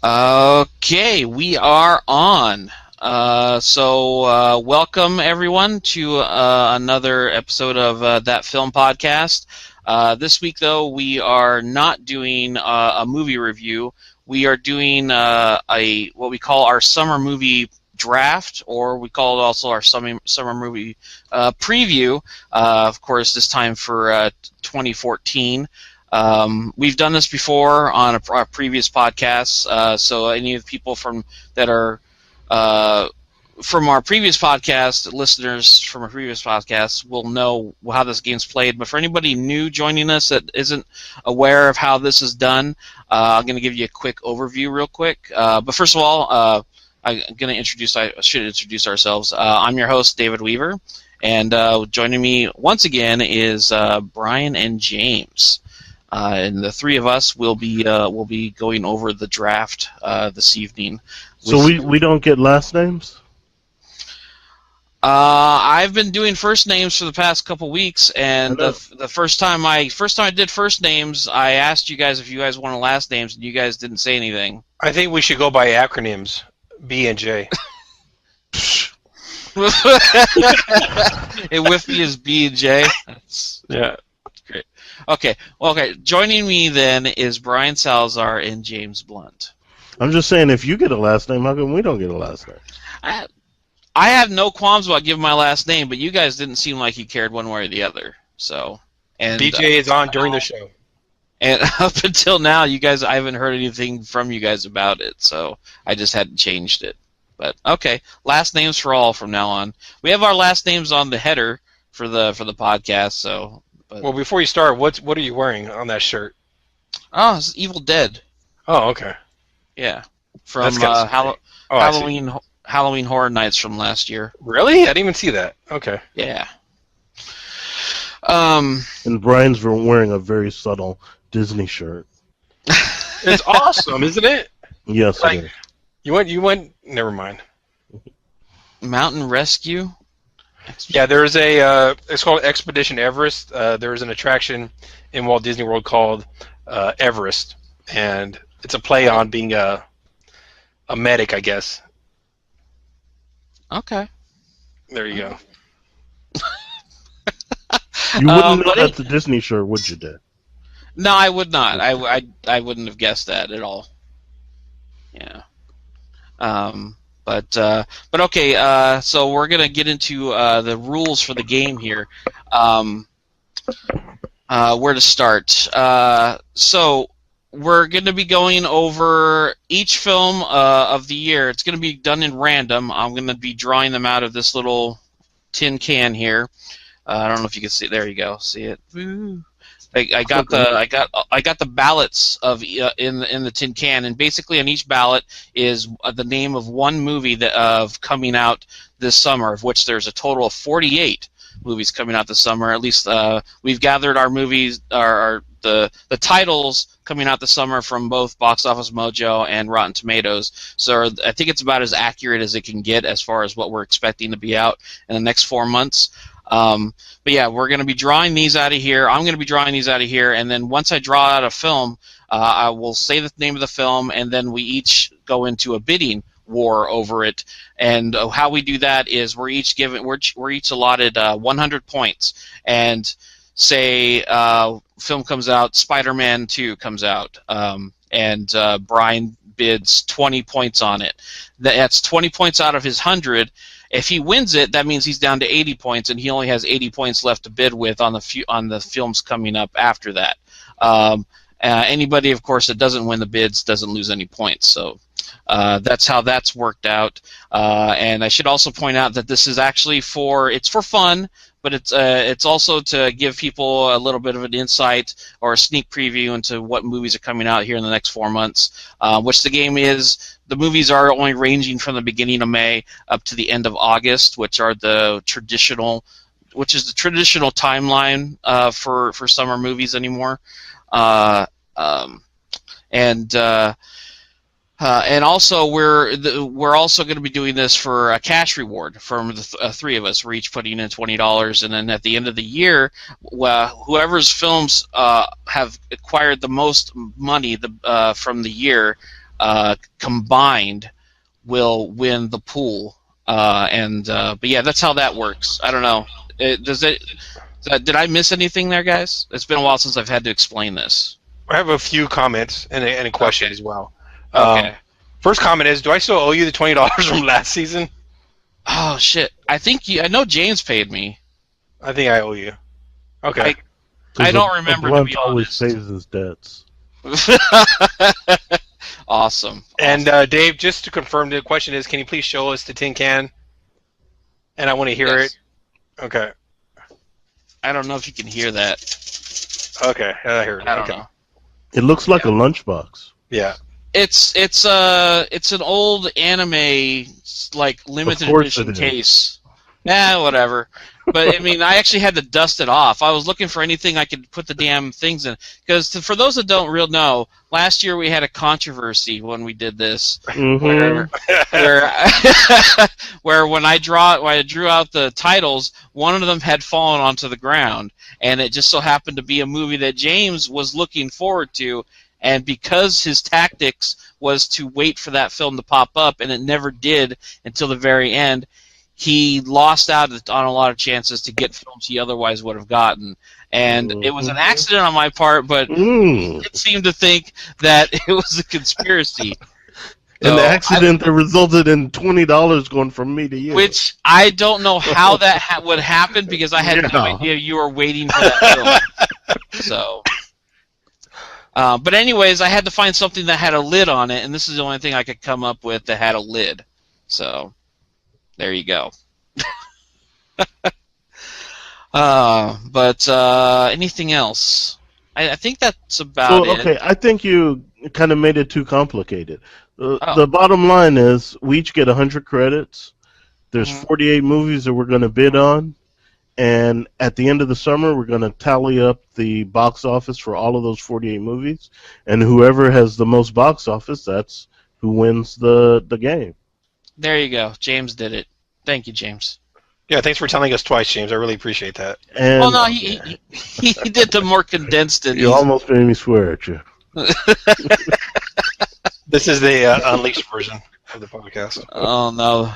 Okay, we are on. Welcome everyone to another episode of That Film Podcast. This week, though, we are not doing a movie review. We are doing what we call our summer movie draft, or we call it also our summer movie preview. Of course, this time for 2014. We've done this before on our previous podcasts, so any of the people that are from our previous podcast, listeners from our previous podcasts will know how this game's played. But for anybody new joining us that isn't aware of how this is done, I'm going to give you a quick overview real quick. But first of all, I should introduce ourselves. I'm your host, David Weaver, and joining me once again is Brian and James. And the three of us will be going over the draft this evening. So we don't get last names? I've been doing first names for the past couple weeks, and the first time I did first names, I asked you guys if you guys wanted last names, and you guys didn't say anything. I think we should go by acronyms, B and J. And with me is B and J. Yeah. Great. Okay. Joining me then is Brian Salazar and James Blunt. I'm just saying, if you get a last name, how come we don't get a last name? I have no qualms about giving my last name, but you guys didn't seem like you cared one way or the other. So, and BJ is on during the show. And up until now, I haven't heard anything from you guys about it, so I just hadn't changed it. But okay, last names for all from now on. We have our last names on the header for the podcast. So, well, before you start, what are you wearing on that shirt? Oh, it's Evil Dead. Oh, okay. Yeah, from Halloween Horror Nights from last year. Really? I didn't even see that. Okay. Yeah. And Brian's wearing a very subtle Disney shirt. It's awesome, isn't it? Yes, it is. You went. Never mind. Mountain Rescue. Yeah, there's it's called Expedition Everest. There's an attraction in Walt Disney World called Everest, and it's a play on being a medic, I guess. Okay. There you go. You wouldn't know that's a Disney shirt, would you, Dad? No, I would not. I wouldn't have guessed that at all. Yeah. But okay. So we're gonna get into the rules for the game here. Where to start? So we're going to be going over each film of the year. It's going to be done in random. I'm going to be drawing them out of this little tin can here. I don't know if you can see. There you go. See it? Woo. I got the ballots of in the tin can, and basically on each ballot is the name of one movie of coming out this summer, of which there's a total of 48 movies coming out this summer. At least we've gathered our movies, the titles coming out this summer from both Box Office Mojo and Rotten Tomatoes. So I think it's about as accurate as it can get as far as what we're expecting to be out in the next 4 months. But yeah, we're going to be drawing these out of here. I'm going to be drawing these out of here, and then once I draw out a film, I will say the name of the film, and then we each go into a bidding war over it. And how we do that is we're each allotted 100 points, and say film comes out, Spider-Man 2 comes out, and Brian bids 20 points on it. That's 20 points out of his 100. If he wins it, that means he's down to 80 points, and he only has 80 points left to bid with on the films coming up after that. Anybody, of course, that doesn't win the bids doesn't lose any points. So that's how that's worked out. And I should also point out that this is actually for fun, but it's also to give people a little bit of an insight or a sneak preview into what movies are coming out here in the next 4 months, which the game is. The movies are only ranging from the beginning of May up to the end of August, which is the traditional timeline for summer movies anymore. And also we're also going to be doing this for a cash reward from the three of us. We're each putting in $20, and then at the end of the year, whoever's films have acquired the most money from the year, combined will win the pool. But yeah, that's how that works. I don't know. Did I miss anything there, guys? It's been a while since I've had to explain this. I have a few comments and a question as well. Okay. First comment is, do I still owe you the $20 from last season? Oh shit! I know James paid me. I think I owe you. Okay. I don't remember, to Blunt be always honest. pays his debts. Awesome. And Dave, just to confirm, the question is, can you please show us the tin can? And I want to hear Yes. it. Okay. I don't know if you can hear that. Okay. I heard it. I don't Okay. know. It looks like a lunchbox. Yeah. It's an old anime like limited Of course edition it is. case. Whatever. But I mean, I actually had to dust it off. I was looking for anything I could put the damn things in, because for those that don't real know, last year we had a controversy when we did this, Mm-hmm. where when I drew out the titles, one of them had fallen onto the ground, and it just so happened to be a movie that James was looking forward to, and because his tactics was to wait for that film to pop up, and it never did until the very end, he lost out on a lot of chances to get films he otherwise would have gotten. And it was an accident on my part, but it seemed to think that it was a conspiracy. An So accident that resulted in $20 going from me to you. Which I don't know how that would happen, because I had no idea you were waiting for that film. So, but anyways, I had to find something that had a lid on it, and this is the only thing I could come up with that had a lid. So, there you go. But anything else? I think that's about So, okay, it. I think you kind of made it too complicated. Oh. The bottom line is we each get 100 credits. There's Mhm. 48 movies that we're going to bid on. And at the end of the summer, we're going to tally up the box office for all of those 48 movies. And whoever has the most box office, that's who wins the game. There you go. James did it. Thank you, James. Yeah, thanks for telling us twice, James. I really appreciate that. And Well, no, he did the more condensed. And you almost made me swear at you. This is the unleashed version of the podcast. Oh no.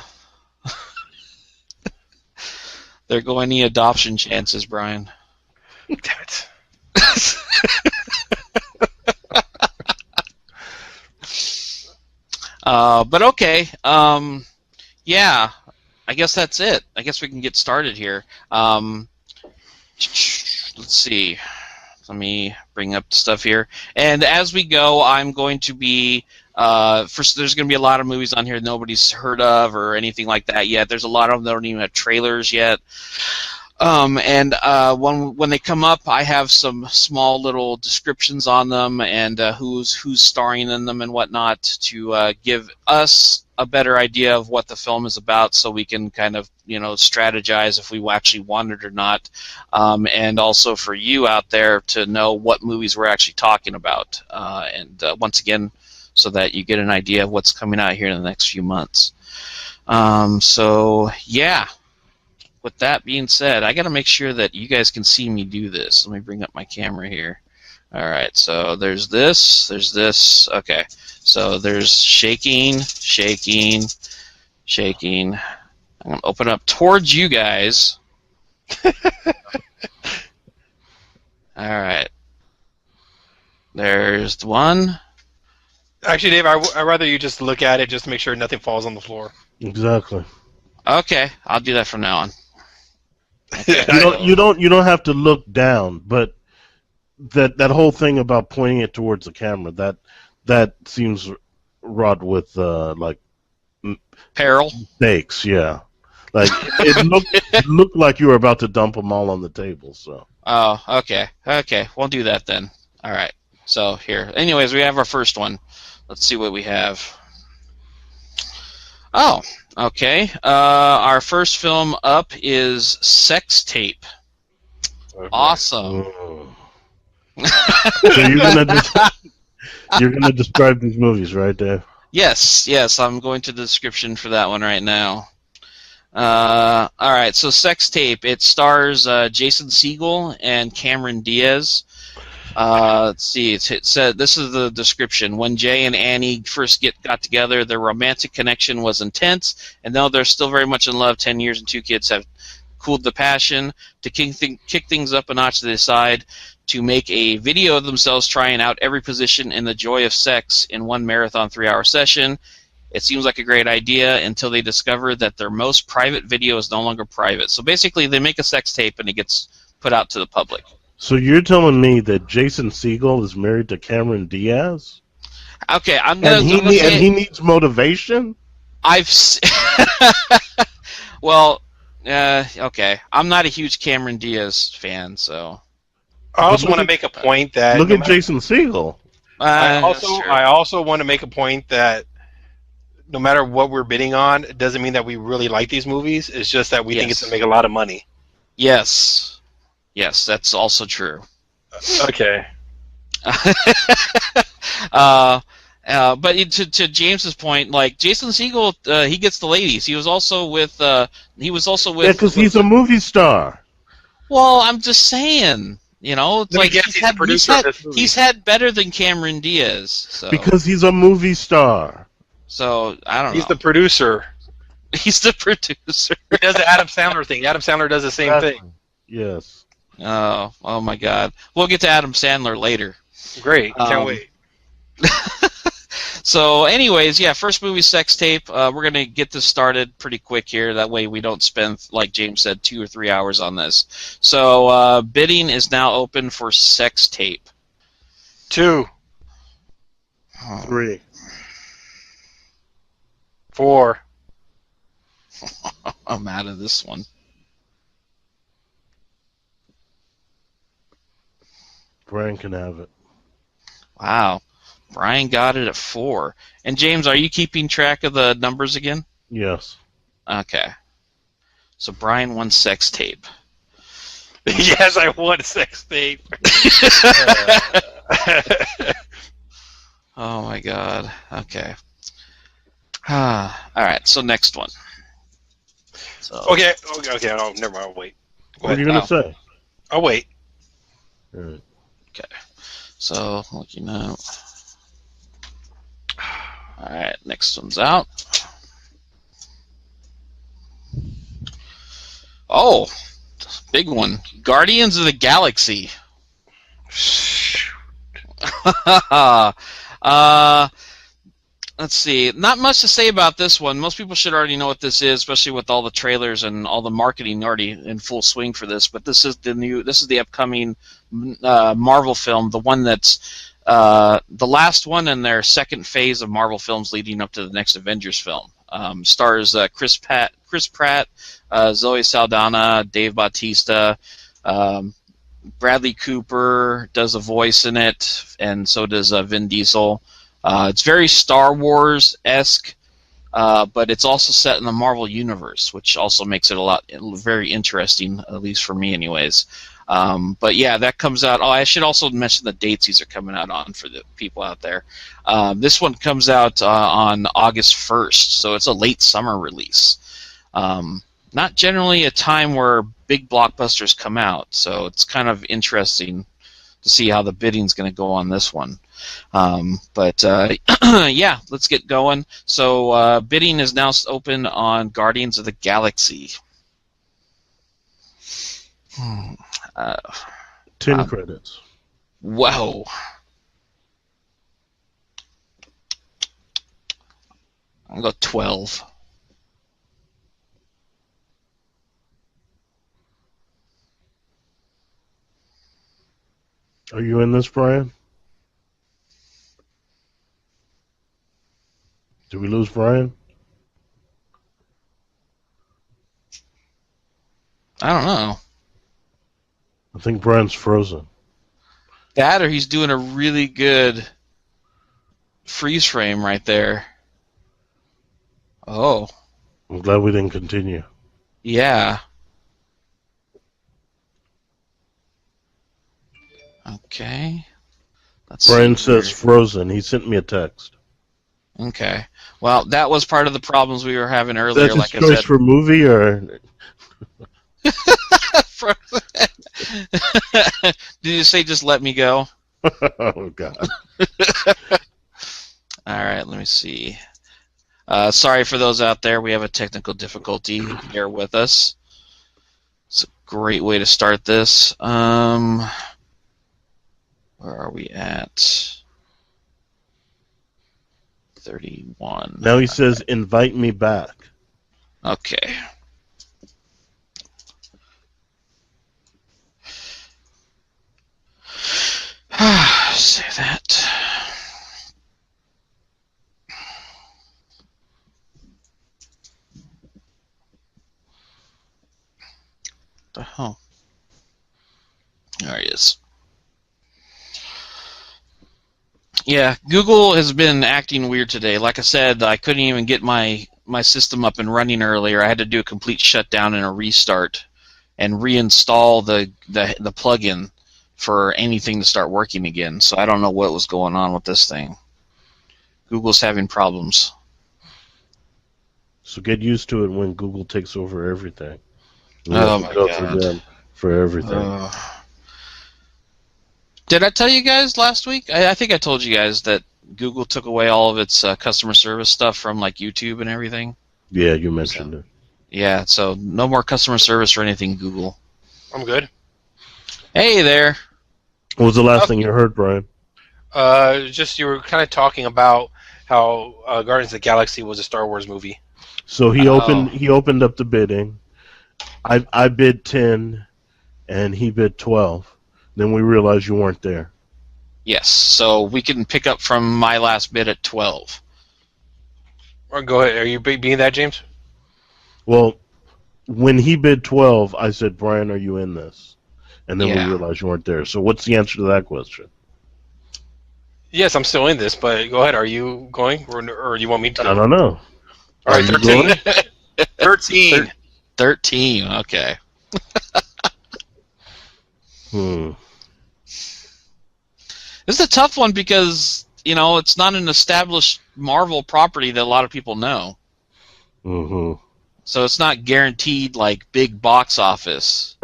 There go any adoption chances, Brian. Damn it. But okay. Yeah. I guess that's it. I guess we can get started here. Let's see. Let me bring up stuff here. And as we go, I'm going to be first. There's going to be a lot of movies on here nobody's heard of or anything like that yet. There's a lot of them that don't even have trailers yet. When they come up, I have some small little descriptions on them and who's starring in them and whatnot to give us a better idea of what the film is about, so we can kind of strategize if we actually want it or not, and also for you out there to know what movies we're actually talking about, and once again, so that you get an idea of what's coming out here in the next few months. So yeah. With that being said, I got to make sure that you guys can see me do this. Let me bring up my camera here. All right, so there's this. Okay, so there's shaking. I'm going to open up towards you guys. All right. There's the one. Actually, Dave, I'd rather you just look at it just to make sure nothing falls on the floor. Exactly. Okay, I'll do that from now on. You don't have to look down, but that whole thing about pointing it towards the camera, that seems wrought with like Peril. mistakes. Yeah, like it looked like you were about to dump them all on the table. So. Oh, okay. We'll do that then. All right. So here. Anyways, we have our first one. Let's see what we have. Oh, okay. Our first film up is Sex Tape. Okay. Awesome. So you're gonna describe these movies, right, Dave? Yes. I'm going to the description for that one right now. All right. So Sex Tape. It stars Jason Segel and Cameron Diaz. Let's see. It said this is the description. When Jay and Annie first got together, their romantic connection was intense, and though they're still very much in love, 10 years and 2 kids have cooled the passion. To kick things up a notch, they decide to make a video of themselves trying out every position in the joy of sex in one marathon 3-hour session. It seems like a great idea until they discover that their most private video is no longer private. So basically, they make a sex tape and it gets put out to the public. So you're telling me that Jason Segel is married to Cameron Diaz? Okay, And he needs motivation? Well, okay. I'm not a huge Cameron Diaz fan, so. I also want to make a point that look at Jason Segel. I also want to make a point that no matter what we're bidding on, it doesn't mean that we really like these movies. It's just that we think it's going to make a lot of money. Yes. Yes, that's also true. Okay. But to James's point, like Jason Segel, he gets the ladies. He was also with. Yeah, because he's a movie star. Well, I'm just saying. You know, it's like he's had better than Cameron Diaz. So. Because he's a movie star. So I don't know. He's the producer. He's the producer. He does the Adam Sandler thing. Adam Sandler does the same thing. Yes. Oh my God. We'll get to Adam Sandler later. Great. Can't wait. So, anyways, yeah, first movie sex tape. We're going to get this started pretty quick here. That way we don't spend, like James said, 2 or 3 hours on this. So, bidding is now open for sex tape. 2. 3. 4. I'm out of this one. Brian can have it. Wow. Brian got it at 4. And James, are you keeping track of the numbers again? Yes. Okay. So Brian won sex tape. Yes, I won sex tape. Oh my God. Okay. All right. So next one. So, Okay. Oh, never mind. I'll wait. What are you gonna say? I'll wait. All right. Okay. So looking up. All right. Next one's out. Oh, big one. Guardians of the Galaxy. Let's see. Not much to say about this one. Most people should already know what this is, especially with all the trailers and all the marketing already in full swing for this. But this is the upcoming Marvel film, the one that's the last one in their second phase of Marvel films leading up to the next Avengers film. Stars Chris Pratt, Zoe Saldana, Dave Bautista, Bradley Cooper does a voice in it, and so does Vin Diesel. It's very Star Wars-esque, but it's also set in the Marvel Universe, which also makes it very interesting, at least for me anyways. But yeah, that comes out. Oh, I should also mention the dates these are coming out on for the people out there. This one comes out on August 1st, so it's a late summer release. Not generally a time where big blockbusters come out, so it's kind of interesting to see how the bidding's going to go on this one. But yeah, let's get going. So bidding is now open on Guardians of the Galaxy. 10 credits. Whoa. I'll go 12. Are you in this, Brian? Did we lose Brian? I don't know. I think Brian's frozen. That or he's doing a really good freeze frame right there. Oh. I'm glad we didn't continue. Yeah. Okay. Brian says frozen. He sent me a text. Okay. Well, that was part of the problems we were having earlier. That's like his choice for movie, or Did you say just let me go? Oh God. All right, let me see. Sorry for those out there. We have a technical difficulty. Bear with us. It's a great way to start this. Where are we at? 31. Now he says, "Invite me back." Okay. Save that. The hell? There he is. Yeah, Google has been acting weird today. Like I said, I couldn't even get my system up and running earlier. I had to do a complete shutdown and a restart and reinstall the plugin for anything to start working again. So I don't know what was going on with this thing. Google's having problems. So get used to it when Google takes over everything. You Oh have to my go through God. them for everything. Did I tell you guys last week? I think I told you guys that Google took away all of its customer service stuff from like YouTube and everything. Yeah, you mentioned it. Yeah, so no more customer service or anything, Google. I'm good. Hey there. What was the last thing you heard, Brian? Just you were kind of talking about how Guardians of the Galaxy was a Star Wars movie. So he Oh. opened up the bidding. I bid 10, and he bid 12. Then we realized you weren't there. Yes, so we can pick up from my last bid at 12. Or go ahead. Are you being that, James? Well, when he bid 12, I said, "Brian, are you in this?" And then we Yeah. realized you weren't there. So what's the answer to that question? Yes, I'm still in this, but go ahead. Are you going, or you want me to? I don't know. All right, Are you 13. going? 13. 13, okay. This is a tough one because, it's not an established Marvel property that a lot of people know. Mm-hmm. So it's not guaranteed, like, big box office.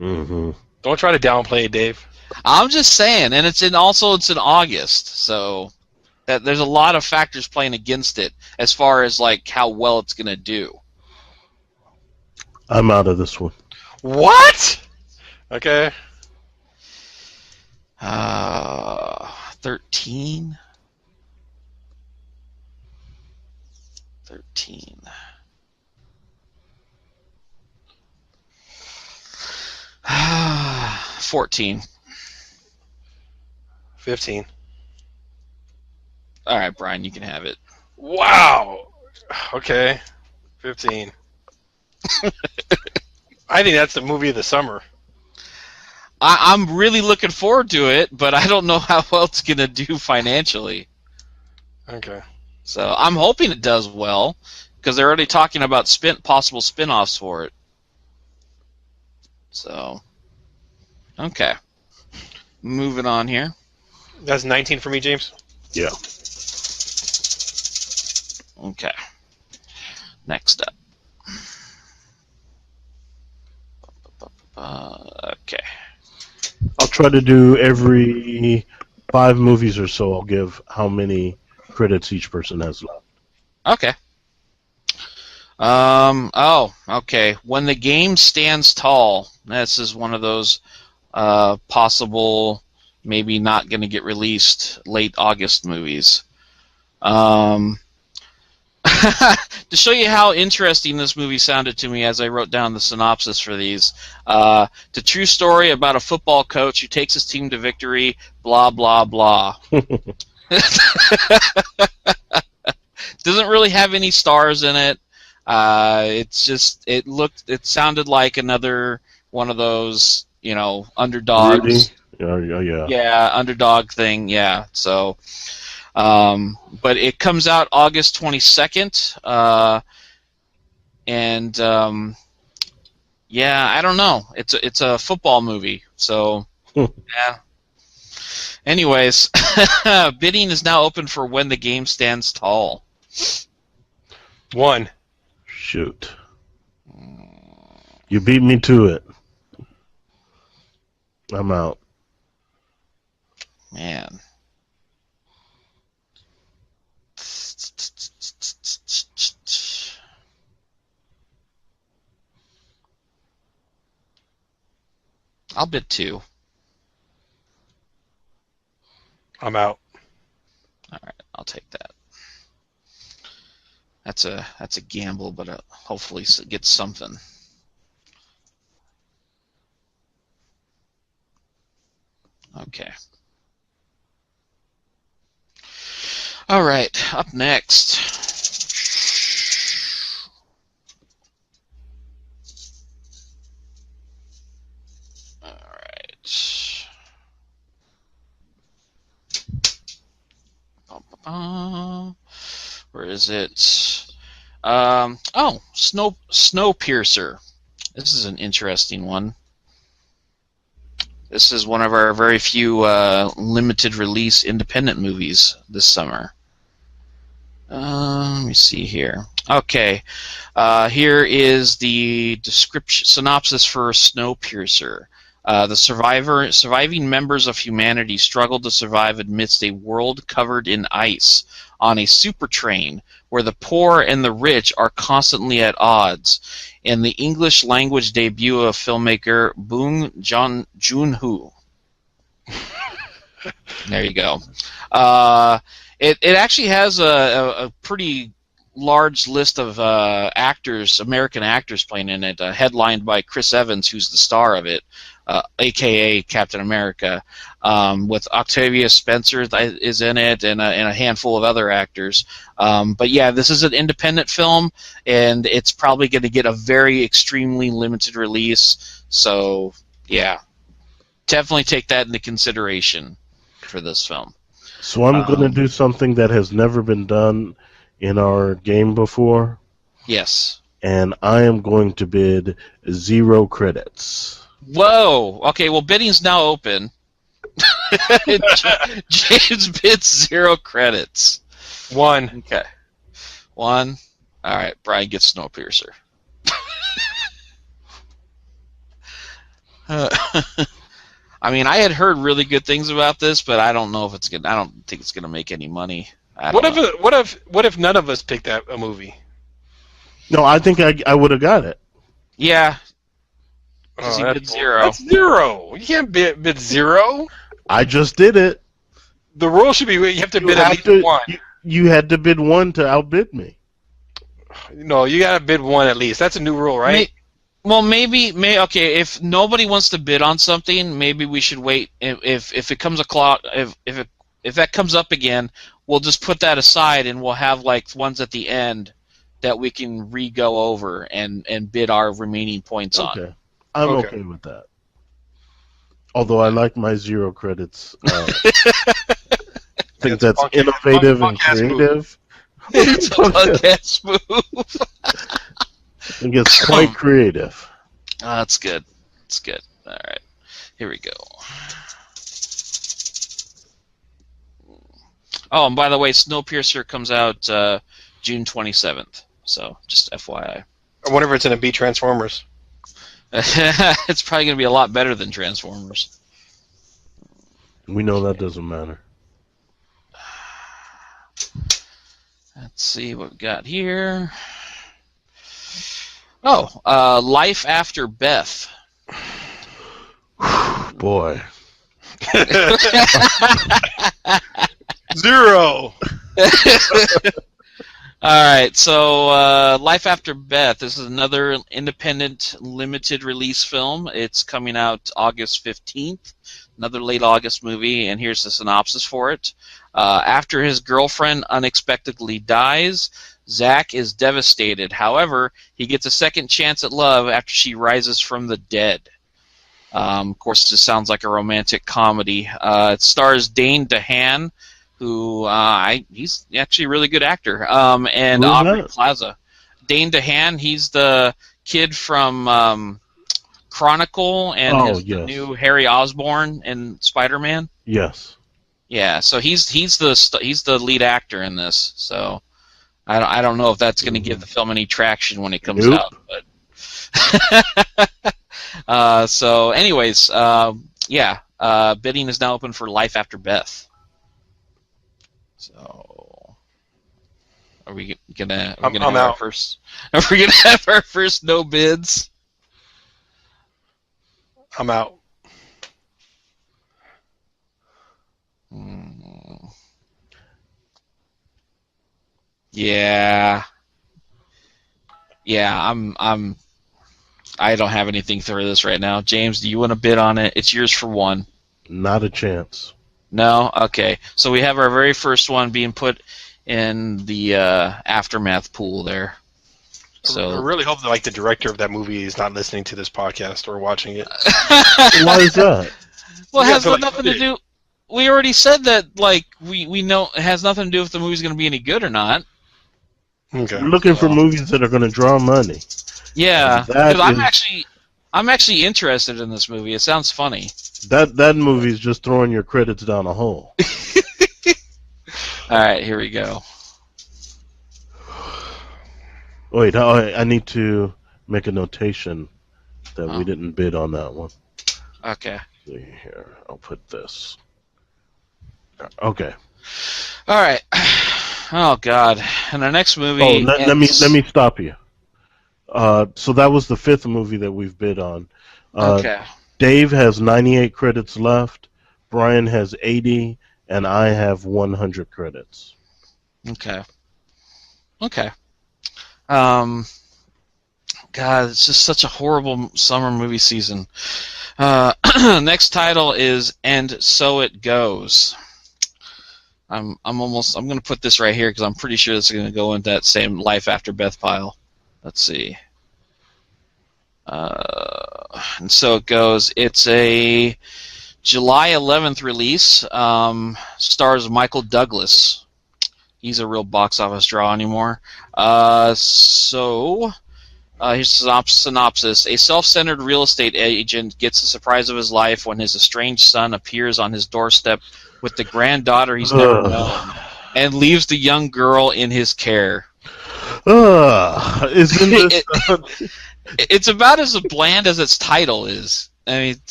Mm-hmm. Don't try to downplay it, Dave. I'm just saying, and it's in August, so there's a lot of factors playing against it as far as, like, how well it's going to do. I'm out of this one. What? Okay. 13? 13. Ah, 14. 15. All right, Brian, you can have it. Wow. Okay. 15. I think that's the movie of the summer. I'm really looking forward to it, but I don't know how well it's going to do financially. Okay. So I'm hoping it does well, because they're already talking about possible spin-offs for it. So, okay. Moving on here. That's 19 for me, James. Yeah. Okay. Next up. Okay. I'll try to do every 5 movies or so. I'll give how many credits each person has left. Okay. Okay. When the Game Stands Tall. This is one of those possible, maybe not going to get released late August movies. To show you how interesting this movie sounded to me as I wrote down the synopsis for these, the true story about a football coach who takes his team to victory, blah, blah, blah. Doesn't really have any stars in it. It sounded like another one of those, underdogs. Rudy? Yeah. Yeah, underdog thing. Yeah. So, but it comes out August 22nd, and yeah, I don't know. It's a football movie, so yeah. Anyways, bidding is now open for When the Game Stands Tall. 1. Shoot. You beat me to it. I'm out. Man. I'll bid 2. I'm out. All right, I'll take that. That's a gamble, but hopefully it gets something. Okay. All right, up next. All right. Where is it? Snowpiercer. This is an interesting one. This is one of our very few limited release independent movies this summer. Let me see here. Okay, here is the description synopsis for Snowpiercer. The surviving members of humanity struggle to survive amidst a world covered in ice on a super train where the poor and the rich are constantly at odds. In the English language debut of filmmaker Bong Joon-ho. There you go. It actually has a pretty large list of actors, American actors playing in it, headlined by Chris Evans, who's the star of it, a.k.a. Captain America, with Octavia Spencer is in it, and a handful of other actors. But yeah, this is an independent film, and it's probably going to get a very extremely limited release. So yeah, definitely take that into consideration for this film. So I'm going to do something that has never been done in our game before. Yes. And I am going to bid 0 credits. Whoa! Okay, well, bidding's now open. James bids 0 credits. 1. Okay. 1. All right, Brian gets Snowpiercer. I mean, I had heard really good things about this, but I don't know if it's gonna. I don't think it's gonna make any money. What if none of us picked a movie? No, I think I would have got it. Yeah. Because he bid 0. That's 0. You can't bid 0. I just did it. The rule should be you have to bid at least 1. You had to bid 1 to outbid me. No, you got to bid 1 at least. That's a new rule, right? Maybe okay. If nobody wants to bid on something, maybe we should wait. If it comes if that comes up again, we'll just put that aside and we'll have like ones at the end that we can re-go over and bid our remaining points on. Okay, I'm okay with that. Although I like my 0 credits. I think that's innovative and creative. It's a podcast move. I think it's quite creative. That's good. That's good. All right. Here we go. Oh, and by the way, Snowpiercer comes out June 27th. So, just FYI. I wonder if it's going to be Transformers. It's probably going to be a lot better than Transformers. We know that doesn't matter. Let's see what we got here. Oh, Life After Beth. Boy. 0. All right, so Life After Beth. This is another independent limited release film. It's coming out August 15th. Another late August movie, and here's the synopsis for it. After his girlfriend unexpectedly dies, Zach is devastated. However, he gets a second chance at love after she rises from the dead. Of course, this sounds like a romantic comedy. It stars Dane DeHaan, who he's actually a really good actor, and Aubrey Plaza. Dane DeHaan, he's the kid from Chronicle and the new Harry Osborn in Spider-Man. Yes. Yeah, so he's the lead actor in this. So I don't know if that's going to give the film any traction when it comes out. But so, anyways, yeah, bidding is now open for Life After Beth. So, are we gonna I'm have our out. first? Are we gonna have our first no bids? I'm out. Yeah, yeah. I don't have anything for this right now. James, do you want to bid on it? It's yours for one. Not a chance. No? Okay. So we have our very first one being put in the aftermath pool there. I So really hope that the director of that movie is not listening to this podcast or watching it. Why is that? well, it Yeah, has but, nothing to do. We already said that. We know it has nothing to do if the movie's going to be any good or not. Okay. We're looking for So- movies that are going to draw money. Yeah, And that because is- I'm actually interested in this movie. It sounds funny. That movie is just throwing your credits down a hole. All right, here we go. Wait, I need to make a notation that Oh. we didn't bid on that one. Okay. See here, I'll put this. Okay. All right. Oh God. And our next movie. Oh, let me ends- stop you. So that was the fifth movie that we've bid on. Okay. Dave has 98 credits left. Brian has 80, and I have 100 credits. Okay. Okay. God, it's just such a horrible summer movie season. Next title is "And So It Goes." I'm gonna put this right here because I'm pretty sure this is gonna go into that same Life After Beth pile. Let's see. And so it goes. It's a July 11th release. Stars Michael Douglas. He's a real box office draw anymore. Here's the synopsis. A self-centered real estate agent gets the surprise of his life when his estranged son appears on his doorstep with the granddaughter he's never known and leaves the young girl in his care. Isn't this... It's about as bland as its title is. I mean,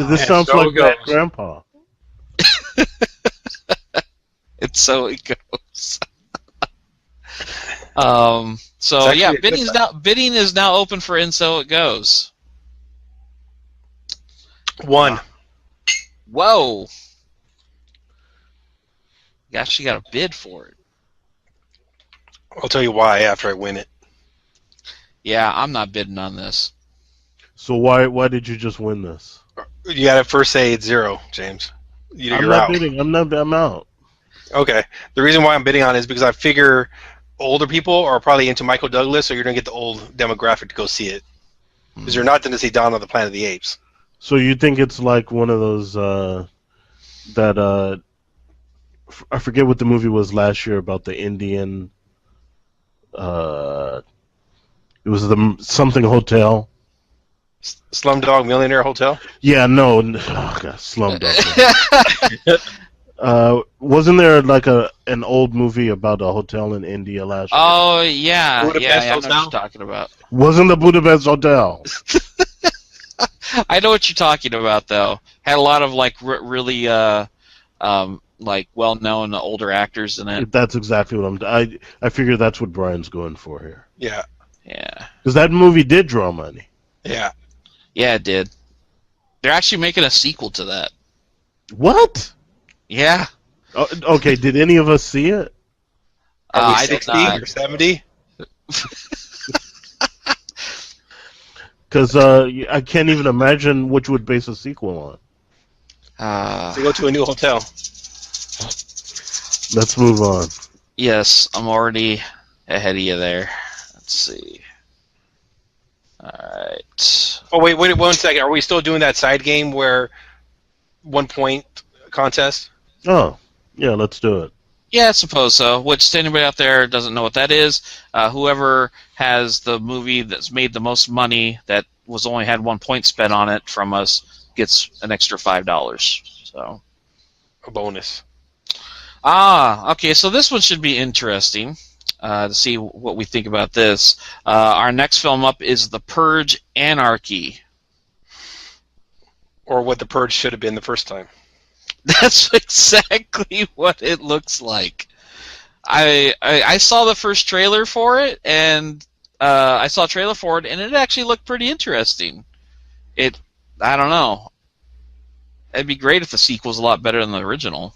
This sounds so like it Bad goes. Grandpa. it's so it goes. So It's actually yeah, a good bidding is now open for And So It Goes. One. Whoa! You actually got a bid for it. I'll tell you why after I win it. Yeah, I'm not bidding on this. So why did you just win this? You got to first say it's 0, James. I'm You're not out. bidding. I'm out. Okay. The reason why I'm bidding on it is because I figure older people are probably into Michael Douglas, so you're going to get the old demographic to go see it. Because you're not going to see Dawn of the Planet of the Apes. So you think it's like one of those I forget what the movie was last year about the Indian. It was the something hotel. Slumdog Millionaire Hotel? Yeah, no, oh God, Slumdog. Wasn't there like an old movie about a hotel in India last year? Oh yeah, Budapest I know what Hotel? you're talking about. Wasn't the Budapest Hotel? I know what you're talking about though. Had a lot of really like well-known older actors in it. That's exactly what I figure that's what Brian's going for here. Yeah. Yeah, Because that movie did draw money. Yeah. yeah, it did. They're actually making a sequel to that. What? Yeah, Oh, okay, did any of us see it? Are we I did 60 not. or 70? Because I can't even imagine which would base a sequel on. So go to a new hotel. Let's move on. Yes, I'm already ahead of you there. Let's see. All right. Oh, wait 1 second. Are we still doing that side game where 1 point contest? Oh, yeah, let's do it. Yeah, I suppose so. Which, to anybody out there doesn't know what that is, whoever has the movie that's made the most money that was only had 1 point spent on it from us gets an extra $5. So. A bonus. Okay. So this one should be interesting to see what we think about this. Our next film up is The Purge: Anarchy. Or what the Purge should have been the first time. That's exactly what it looks like. I saw the first trailer for it, and I saw a trailer for it, and it actually looked pretty interesting. I don't know. It'd be great if the sequel's a lot better than the original.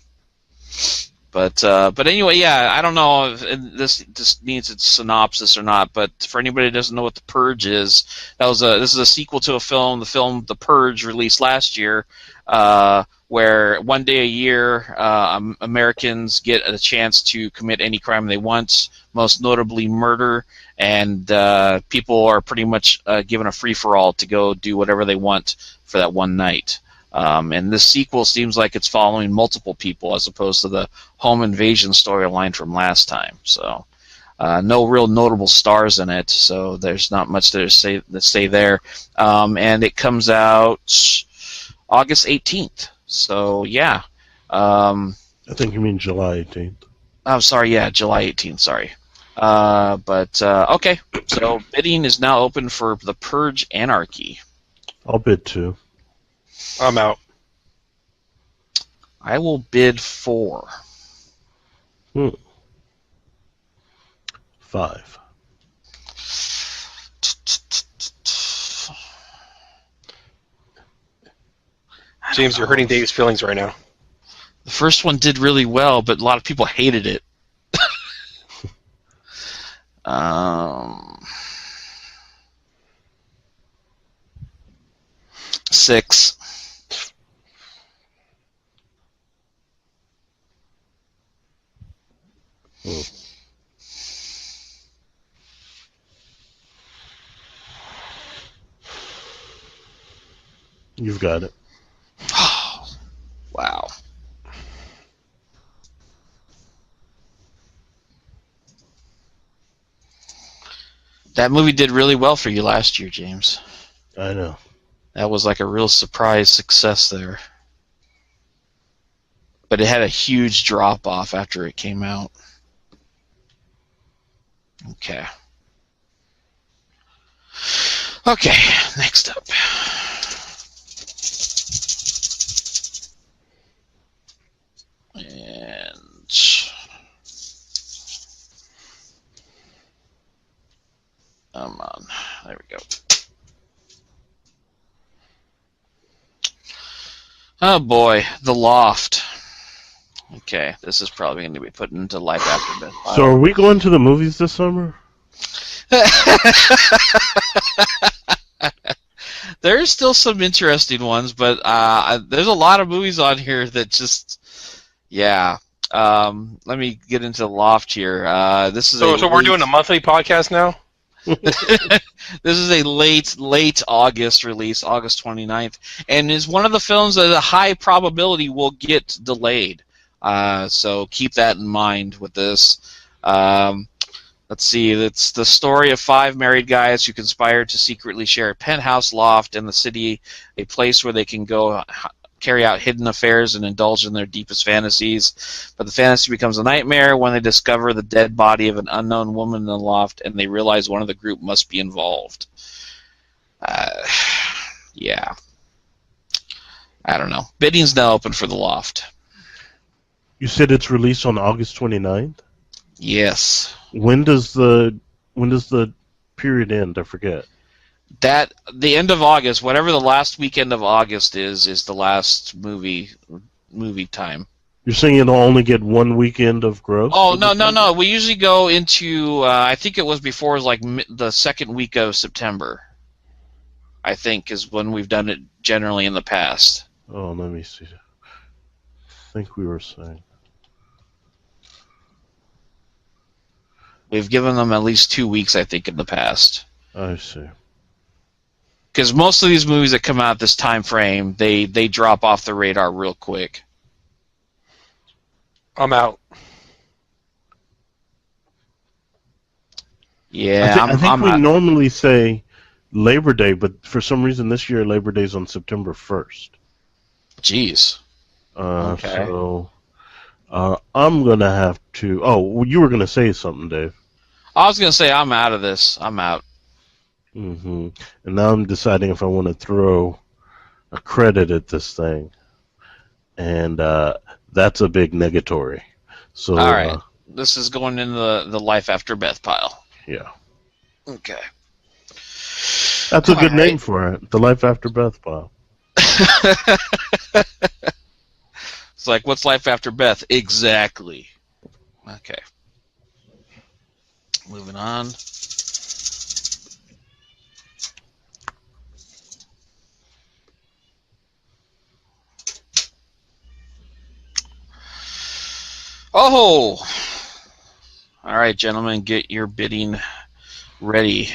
But anyway, yeah, I don't know if this needs its synopsis or not. But for anybody who doesn't know what The Purge is, this is a sequel to a film. The film The Purge released last year, where one day a year Americans get a chance to commit any crime they want, most notably murder, and people are pretty much given a free for all to go do whatever they want for that one night. And this sequel seems like it's following multiple people as opposed to the home invasion storyline from last time. So no real notable stars in it, so there's not much to say there. And it comes out August 18th. So yeah. I think you mean July 18th. I'm sorry, yeah, July 18th, sorry. Okay, so bidding is now open for The Purge Anarchy. I'll bid 2. I'm out. I will bid 4. 5. James, you're hurting Dave's feelings right now. The first one did really well, but a lot of people hated it. 6. You've got it. Wow. That movie did really well for you last year, James. I know. That was like a real surprise success there. But it had a huge drop off after it came out. Okay. Okay, next up. And come on, there we go. Oh boy, The Loft. Okay, this is probably going to be put into life after death. So are we going to the movies this summer? There's still some interesting ones, but there's a lot of movies on here that just, yeah. Let me get into The Loft here. So we're doing a monthly podcast now? This is a late August release, August 29th, and is one of the films that a high probability will get delayed. So keep that in mind with this. Let's see. It's the story of 5 married guys who conspire to secretly share a penthouse loft in the city, a place where they can go carry out hidden affairs and indulge in their deepest fantasies. But the fantasy becomes a nightmare when they discover the dead body of an unknown woman in the loft, and they realize one of the group must be involved. Yeah. I don't know. Bidding's now open for The Loft. You said it's released on August 29th? Yes. When does the period end? I forget. That the end of August, whatever the last weekend of August is the last movie time. You're saying it'll only get one weekend of gross? Oh no! We usually go into I think it was before it was like the second week of September. I think is when we've done it generally in the past. Oh, let me see. I think we were saying. We've given them at least 2 weeks, I think, in the past. I see. Because most of these movies that come out this time frame, they drop off the radar real quick. I'm out. Yeah, I think we normally say Labor Day, but for some reason this year Labor Day's on September 1st. Jeez. Okay. So I'm gonna have to. Oh, well, you were gonna say something, Dave. I was gonna say I'm out of this. I'm out. And now I'm deciding if I want to throw accredited this thing, and that's a big negatory. So All right. This is going in the life after Beth pile. yeah, Okay. that's a All good right. name for it. The Life After Beth file. It's like, what's life after Beth? Exactly. Okay. Moving on. Oh! All right, gentlemen, get your bidding ready.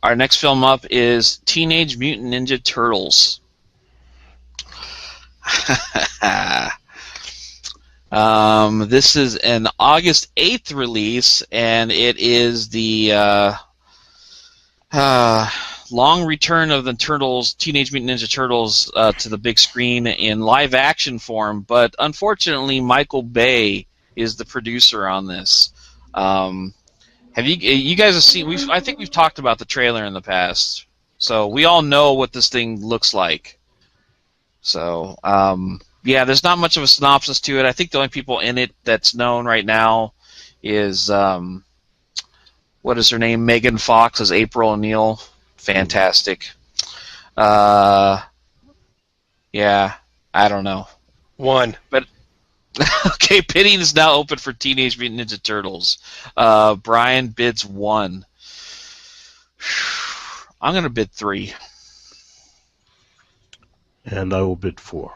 Our next film up is Teenage Mutant Ninja Turtles. This is an August 8th release, and it is the long return of the Turtles, Teenage Mutant Ninja Turtles, to the big screen in live action form. But unfortunately, Michael Bay is the producer on this. Have you guys have seen? I think we've talked about the trailer in the past, so we all know what this thing looks like. So yeah, there's not much of a synopsis to it. I think the only people in it that's known right now is what is her name? Megan Fox as April O'Neil. Fantastic. Yeah, I don't know. One. But okay, bidding is now open for Teenage Mutant Ninja Turtles. Brian bids 1. I'm gonna bid 3. And I will bid 4.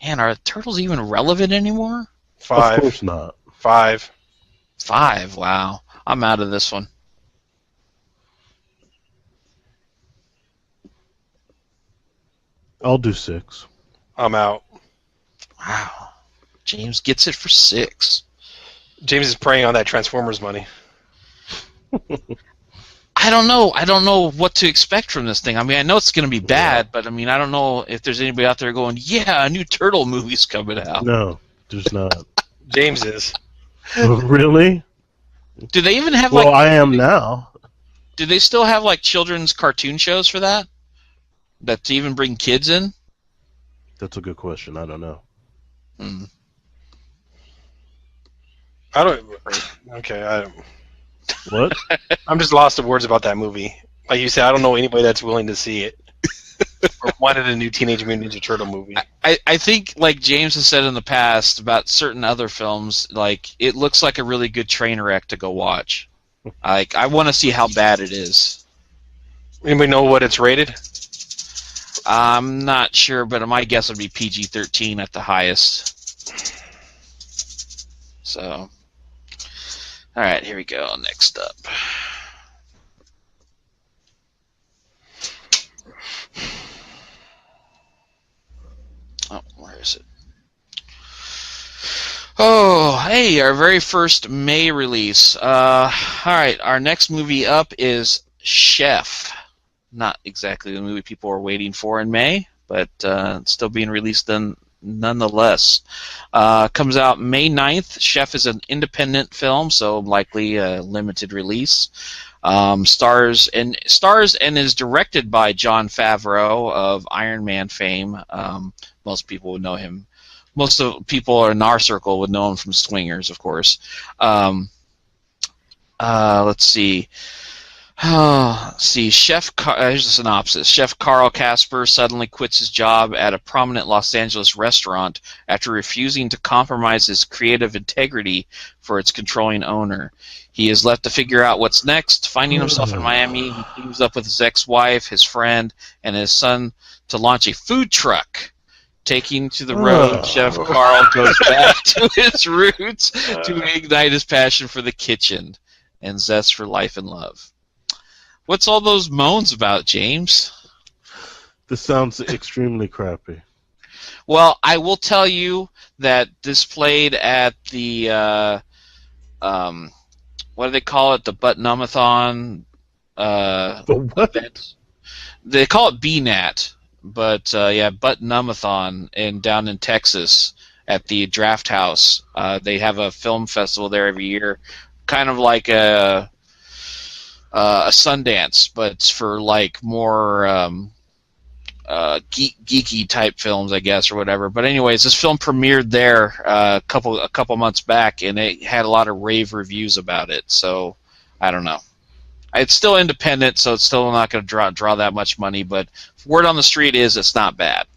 Man, are turtles even relevant anymore? 5. Of course not. 5. 5. Wow, I'm out of this one. I'll do 6. I'm out. Wow, James gets it for 6. James is preying on that Transformers money. I don't know. I don't know what to expect from this thing. I mean, I know it's going to be bad, but I mean, I don't know if there's anybody out there going, "Yeah, a new turtle movie's coming out." No, there's not. James is. Really? Do they even have Well, I am now. Do they still have like children's cartoon shows for that? That to even bring kids in? That's a good question. I don't know. Hmm. I don't. Okay, What? I'm just lost of words about that movie. Like you said, I don't know anybody that's willing to see it or wanted a new Teenage Mutant Ninja Turtle movie. I think, like James has said in the past about certain other films, like it looks like a really good train wreck to go watch. Like I want to see how bad it is. Anybody know what it's rated? I'm not sure, but my guess would be PG-13 at the highest. So, all right, here we go. Next up. Oh, where is it? Oh, hey, our very first May release. All right, our next movie up is Chef. Not exactly the movie people are waiting for in May, but it's still being released nonetheless. Comes out May 9th. Chef is an independent film, so likely a limited release. Stars and is directed by Jon Favreau of Iron Man fame. Most people would know him. Most of people in our circle would know him from Swingers, of course. Let's see. Here's the synopsis. Chef Carl Casper suddenly quits his job at a prominent Los Angeles restaurant after refusing to compromise his creative integrity for its controlling owner. He is left to figure out what's next. Finding himself in Miami, he teams up with his ex-wife, his friend, and his son to launch a food truck. Taking to the road, Chef Carl goes back to his roots to ignite his passion for the kitchen and zest for life and love. What's all those moans about, James? This sounds extremely crappy. Well, I will tell you that this played at the what do they call it? The Button-umathon The what? event. They call it BNAT, but yeah, Button-umathon down in Texas at the Draft House. They have a film festival there every year kind of like a Sundance, but it's for like more geeky type films, I guess, or whatever. But anyways, this film premiered there a couple months back, and it had a lot of rave reviews about it. So I don't know. It's still independent, so it's still not going to draw that much money. But word on the street is it's not bad.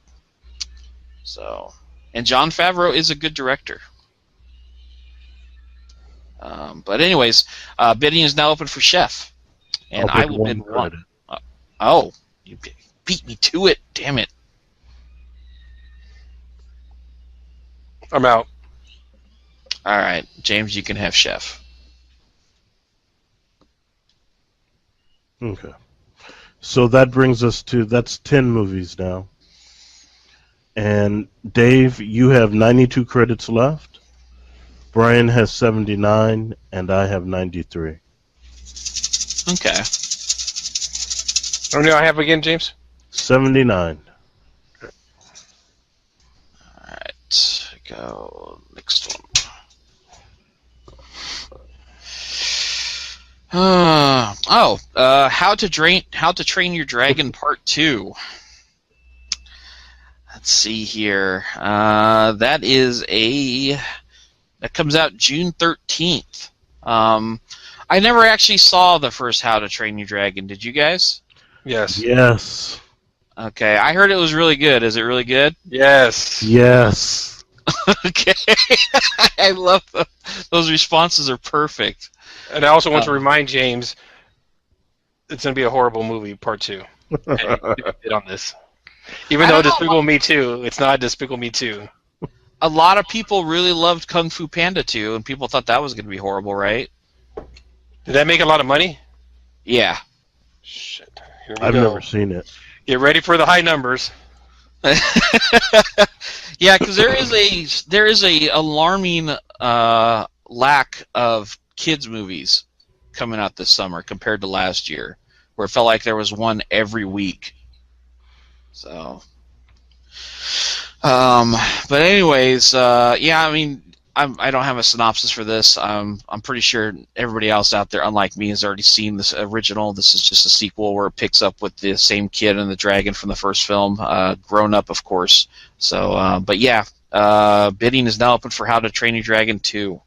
So, and Jon Favreau is a good director. But anyways, bidding is now open for Chef, and I will bid one. Oh, you beat me to it! Damn it! I'm out. All right, James, you can have Chef. Okay. So that brings us to, that's 10 movies now. And Dave, you have 92 credits left. Brian has 79, and I have 93. Okay. How many do I have again, James? 79. All right, go next one. How to Train Your Dragon Part 2. Let's see here. That comes out June 13th. I never actually saw the first How to Train Your Dragon. Did you guys? Yes. Yes. Okay, I heard it was really good. Is it really good? Yes. Yes. Okay. I love those responses are perfect. And I also want to remind James it's going to be a horrible movie, Part 2. Okay, bid on this. Even though Despicable Me 2, it's not Despicable Me 2. A lot of people really loved Kung Fu Panda 2, and people thought that was going to be horrible, right? Did that make a lot of money? Yeah. Shit. Here we I've go. never seen it. Get ready for the high numbers. Yeah, because there is a alarming lack of kids movies coming out this summer compared to last year, where it felt like there was one every week. So, but anyways, yeah, I mean, I don't have a synopsis for this. I'm pretty sure everybody else out there, unlike me, has already seen this original. This is just a sequel where it picks up with the same kid and the dragon from the first film, grown up, of course. So, but yeah, bidding is now open for How to Train Your Dragon 2.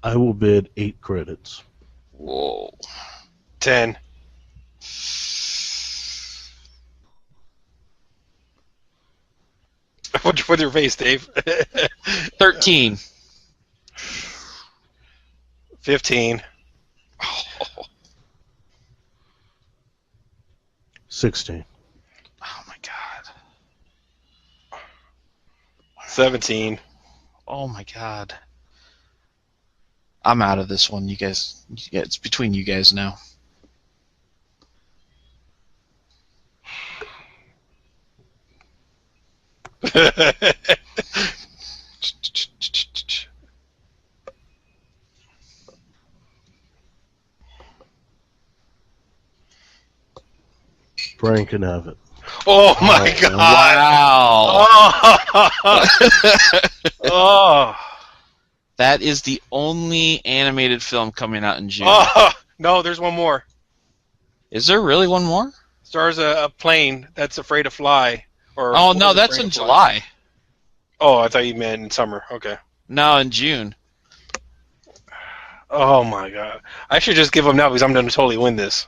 I will bid 8 credits. Whoa. 10. What's your face, Dave? 13. 15. 16. Oh my god. 17. Oh my god. I'm out of this one. You guys, yeah, it's between you guys now. Brian can have it. Oh my god! Wow. Oh. Oh. That is the only animated film coming out in June. Oh. No, there's one more. Is there really one more? Stars a plane that's afraid to fly. Or Oh no, was that's afraid in to fly. July. Oh, I thought you meant in summer. Okay. No, in June. Oh my god! I should just give them now because I'm going to totally win this.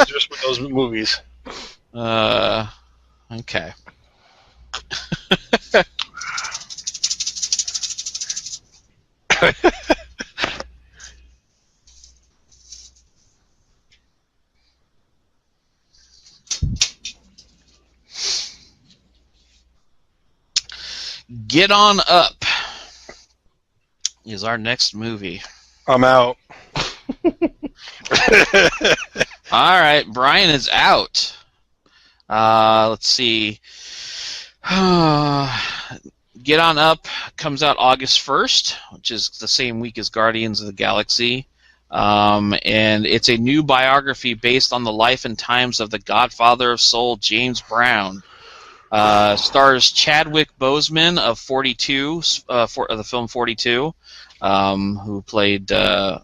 Just with those movies. Okay. Get On Up is our next movie. I'm out. All right, Brian is out. Let's see. Get On Up comes out August 1st, which is the same week as Guardians of the Galaxy. And it's a new biography based on the life and times of the Godfather of Soul, James Brown. Stars Chadwick Boseman of 42, of the film 42, who played. Why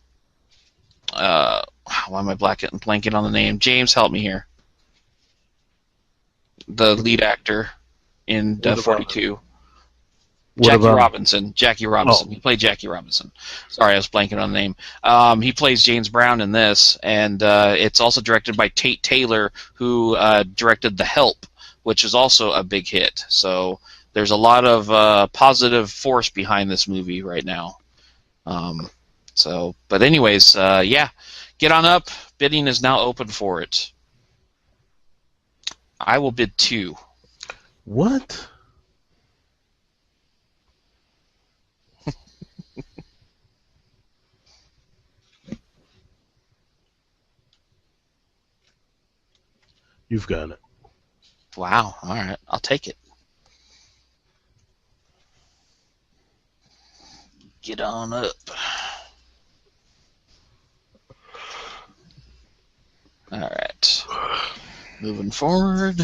am I blanking on the name? James, help me here. The lead actor in What about 42. what Jackie about? Robinson. Jackie Robinson. Oh, He played Jackie Robinson. Sorry, I was blanking on the name. He plays James Brown in this, and it's also directed by Tate Taylor, who directed The Help, which is also a big hit. So there's a lot of positive force behind this movie right now. But anyways, yeah, get on up. Bidding is now open for it. I will bid 2. what? You've got it. Wow. All right, I'll take it. Get on up. All right. Moving forward.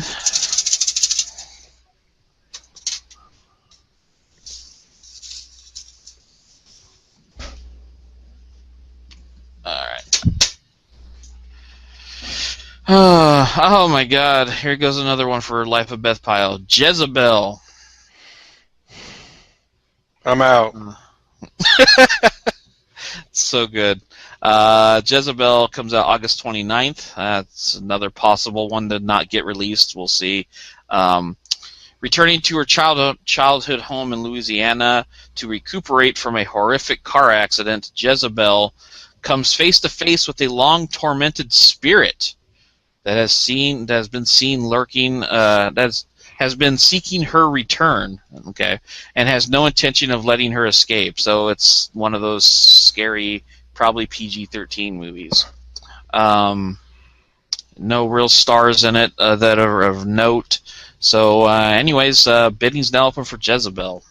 All right. Oh my God! Here goes another one for Life of Beth Pyle. Jezebel. I'm out. So good. Jezebel comes out August 29th. That's another possible one to not get released. We'll see. Returning to her childhood home in Louisiana to recuperate from a horrific car accident, Jezebel comes face to face with a long tormented spirit that has been seen lurking, has been seeking her return, okay, and has no intention of letting her escape. So it's one of those scary, probably PG-13 movies. No real stars in it that are of note. So, anyways, bidding's now open for Jezebel.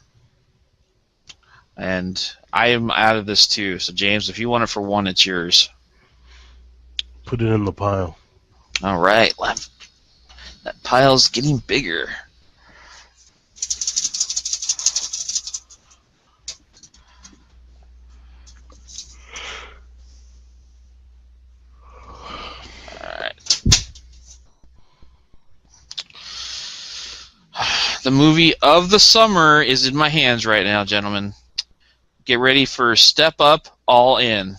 And I am out of this too. So, James, if you want it for 1, it's yours. Put it in the pile. All right. That pile's getting bigger. All right. The movie of the summer is in my hands right now, gentlemen. Get ready for Step Up, All In.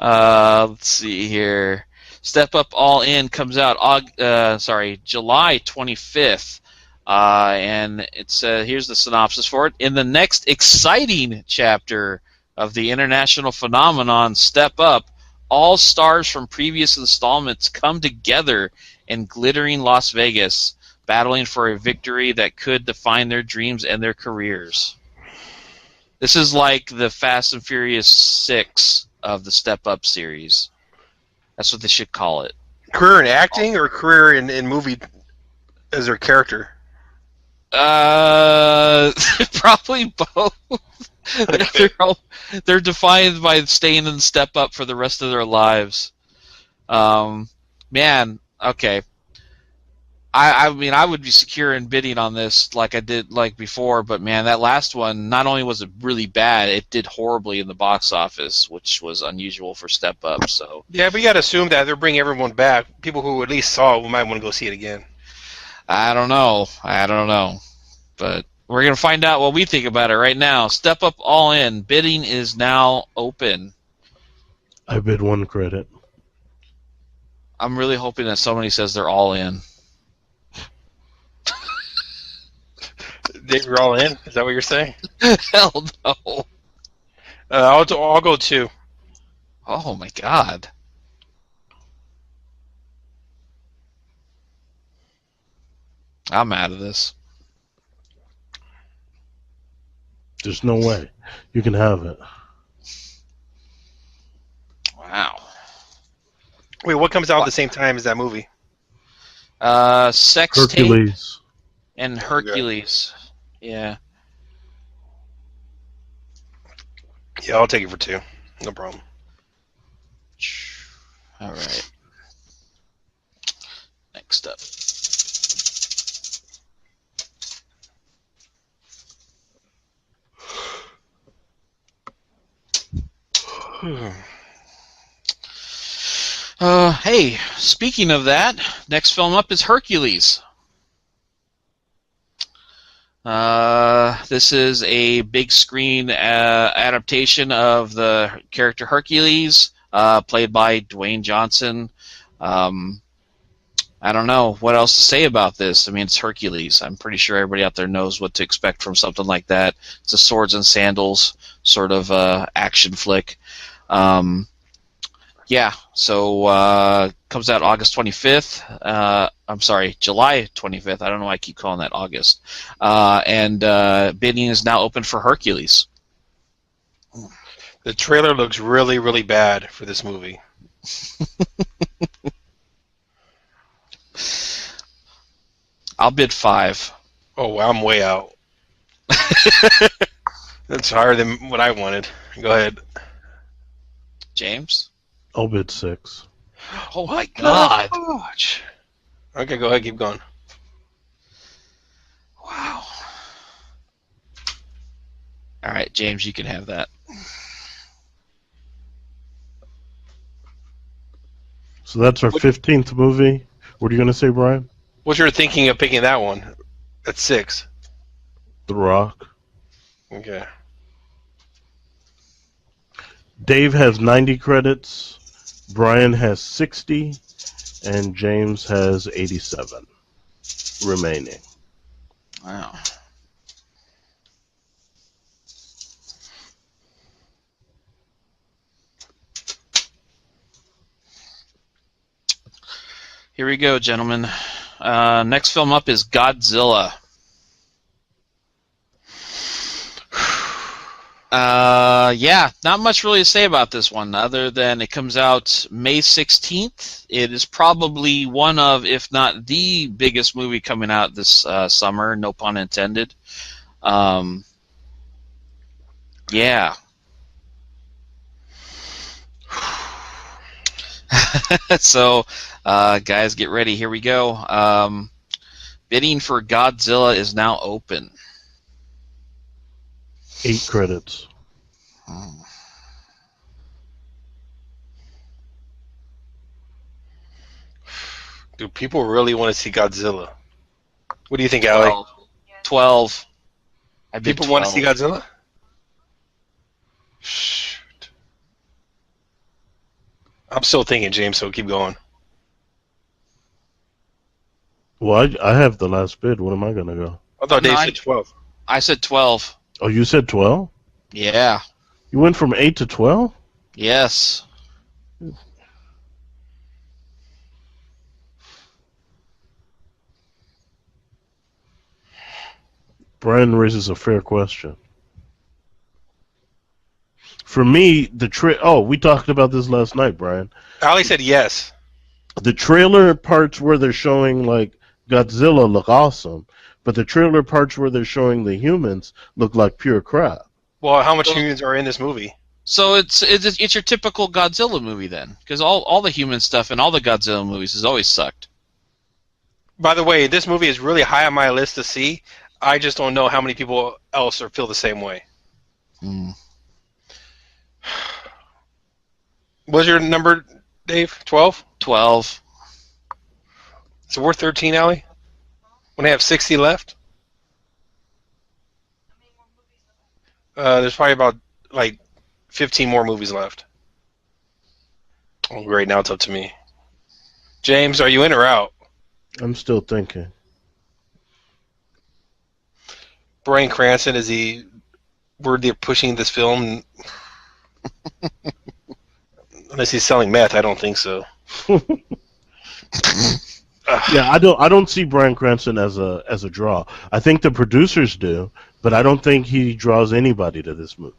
Let's see here. Step Up, All In comes out July 25th. And it's here's the synopsis for it. In the next exciting chapter of the international phenomenon Step Up, all stars from previous installments come together in glittering Las Vegas, battling for a victory that could define their dreams and their careers. This is like the Fast and Furious 6 of the Step Up series. That's what they should call it. Career in acting or career in movie as their character? Probably both. They're defined by staying in Step Up for the rest of their lives. Man, okay. I mean, I would be secure in bidding on this like I did like before, but man, that last one, not only was it really bad, it did horribly in the box office, which was unusual for Step Up. So Yeah, but you got to assume that they're bringing everyone back. People who at least saw it might want to go see it again. I don't know, but we're gonna find out what we think about it right now. Step Up, All In. Bidding is now open. I bid 1 credit. I'm really hoping that somebody says they're all in. Dave, you're all in? Is that what you're saying? Hell no. I'll go 2. Oh my God. I'm out of this. There's no way. You can have it. Wow. Wait, what comes out at the same time as that movie? Sex Tape Hercules. and Hercules. Yeah. Yeah, I'll take it for 2. No problem. All right. Hey, speaking of that, next film up is Hercules. This is a big screen adaptation of the character Hercules, played by Dwayne Johnson. I don't know what else to say about this. I mean, it's Hercules. I'm pretty sure everybody out there knows what to expect from something like that. It's a swords and sandals sort of action flick. Um, yeah, so comes out August 25th. I'm sorry, July 25th. I don't know why I keep calling that August. And bidding is now open for Hercules. The trailer looks really, really bad for this movie. I'll bid 5. Oh, wow, I'm way out. That's higher than what I wanted. Go ahead. James? I'll bid 6. Oh my God! Gosh. Okay, go ahead, keep going. Wow. All right, James, you can have that. So that's our 15th movie. What are you going to say, Brian? What's your thinking of picking that one? At 6. The Rock. Okay. Dave has 90 credits. Brian has 60. And James has 87 remaining. Wow. Here we go, gentlemen. Next film up is Godzilla. Yeah, not much really to say about this one other than it comes out May 16th. It is probably one of, if not the biggest movie coming out this summer, no pun intended. Yeah. So, guys, get ready. Here we go. Bidding for Godzilla is now open. 8 credits. Do people really want to see Godzilla? What do you think, Allie? 12. I bid People want to 12. see Godzilla? Shoot. I'm still thinking, James, so keep going. Well, I have the last bid. What am I going to go? I thought Dave Nine. said 12. I said 12. Oh, you said 12? Yeah. You went from 8 to 12? Yes. Brian raises a fair question. For me, we talked about this last night, Brian. Allie said yes. The trailer parts where they're showing like Godzilla look awesome, but the trailer parts where they're showing the humans look like pure crap. Well, how much humans are in this movie? So it's your typical Godzilla movie then, because all the human stuff in all the Godzilla movies has always sucked. By the way, this movie is really high on my list to see. I just don't know how many people else feel the same way. What's your number, Dave? 12? 12. So we're 13, Allie? When I have 60 left? There's probably about, 15 more movies left. Oh, great. Now it's up to me. James, are you in or out? I'm still thinking. Bryan Cranston, is he worthy of pushing this film? Unless he's selling meth, I don't think so. Yeah, I don't see Bryan Cranston as a draw. I think the producers do, but I don't think he draws anybody to this movie.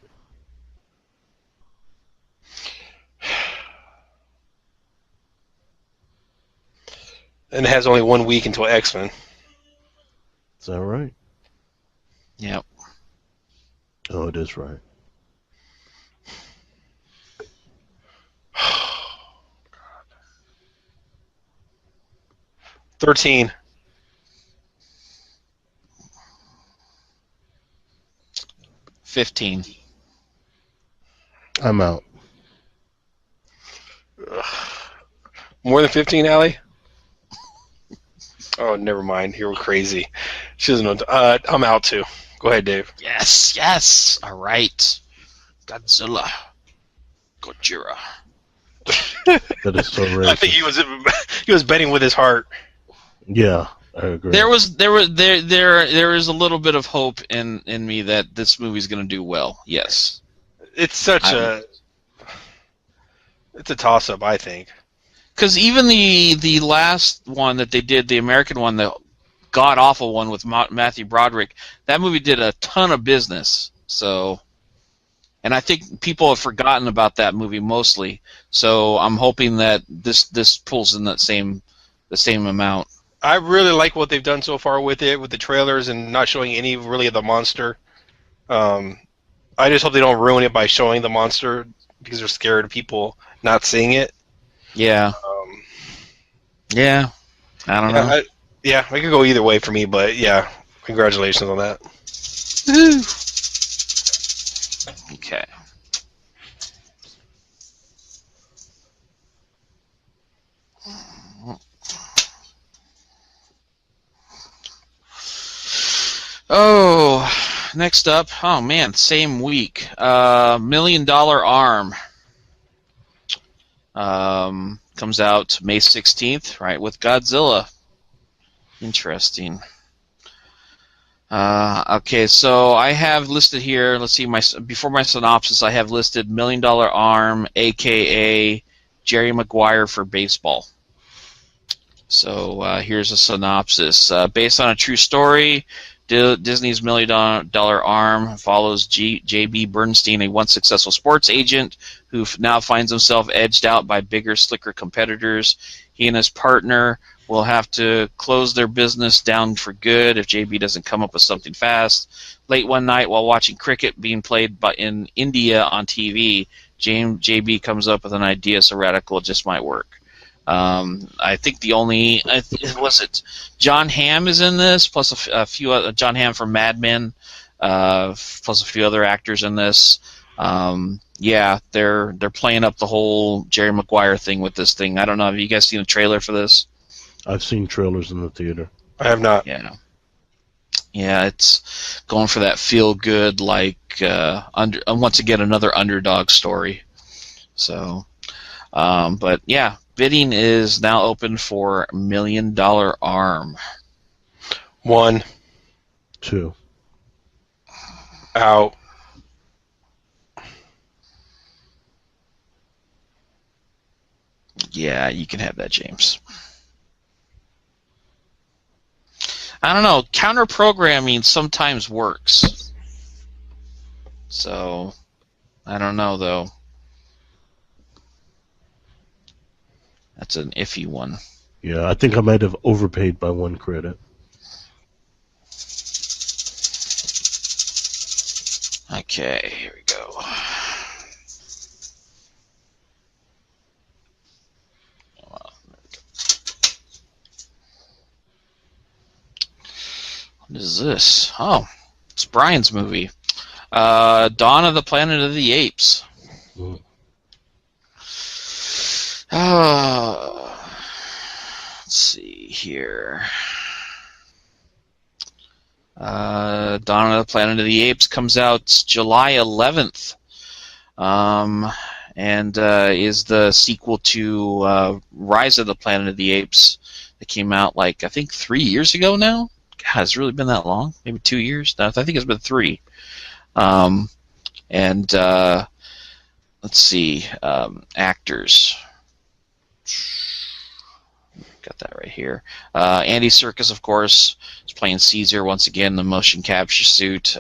And it has only 1 week until X-Men. Is that right? Yep. Oh, it is right. 13. 15. I'm out. More than 15, Allie? Oh, never mind. You're crazy. She doesn't know. I'm out too. Go ahead, Dave. Yes, yes. All right. Godzilla. Gojira. That is so I think racist. he was betting with his heart. Yeah, I agree. There is a little bit of hope in me that this movie's going to do well. Yes. It's such I'm a it's a toss up, I think. Because even the last one that they did, the American one, the god awful one with Matthew Broderick, that movie did a ton of business. So, and I think people have forgotten about that movie mostly. So I'm hoping that this pulls in the same amount. I really like what they've done so far with it, with the trailers and not showing any really of the monster. Um, I just hope they don't ruin it by showing the monster because they're scared of people not seeing it. Yeah, Um, yeah. I don't yeah, know. I could go either way for me, but yeah, congratulations on that. Okay. Oh, next up. Oh man, same week. $1 Million Arm comes out May 16th, right with Godzilla. Interesting. Okay, so I have listed here. Let's see, before my synopsis, I have listed $1 Million Arm, aka Jerry Maguire for baseball. So here's a synopsis. Based on a true story, Disney's $1 Million Arm follows J.B. Bernstein, a once successful sports agent who now finds himself edged out by bigger, slicker competitors. He and his partner will have to close their business down for good if JB doesn't come up with something fast. Late one night, while watching cricket being played in India on TV, JB comes up with an idea so radical it just might work. I think was it John Hamm is in this, plus a few other, John Hamm from Mad Men, plus a few other actors in this. Yeah, they're playing up the whole Jerry Maguire thing with this thing. I don't know. Have you guys seen a trailer for this? I've seen trailers in the theater. I have not. Yeah, yeah, it's going for that feel good, like once again another underdog story. So, but yeah, bidding is now open for $1 Million Arm. One, 2. out. Yeah, you can have that, James. I don't know. Counter programming sometimes works. So, I don't know, though. That's an iffy one. Yeah, I think I might have overpaid by 1 credit. Okay, here we go. What is this? Oh, it's Brian's movie. Dawn of the Planet of the Apes. Mm. Let's see here. Dawn of the Planet of the Apes comes out July 11th, and is the sequel to Rise of the Planet of the Apes that came out I think 3 years ago now. God, it's really been that long? Maybe 2 years? No, I think it's been 3. And let's see, actors. Got that right here. Andy Serkis, of course, is playing Caesar once again in the motion capture suit.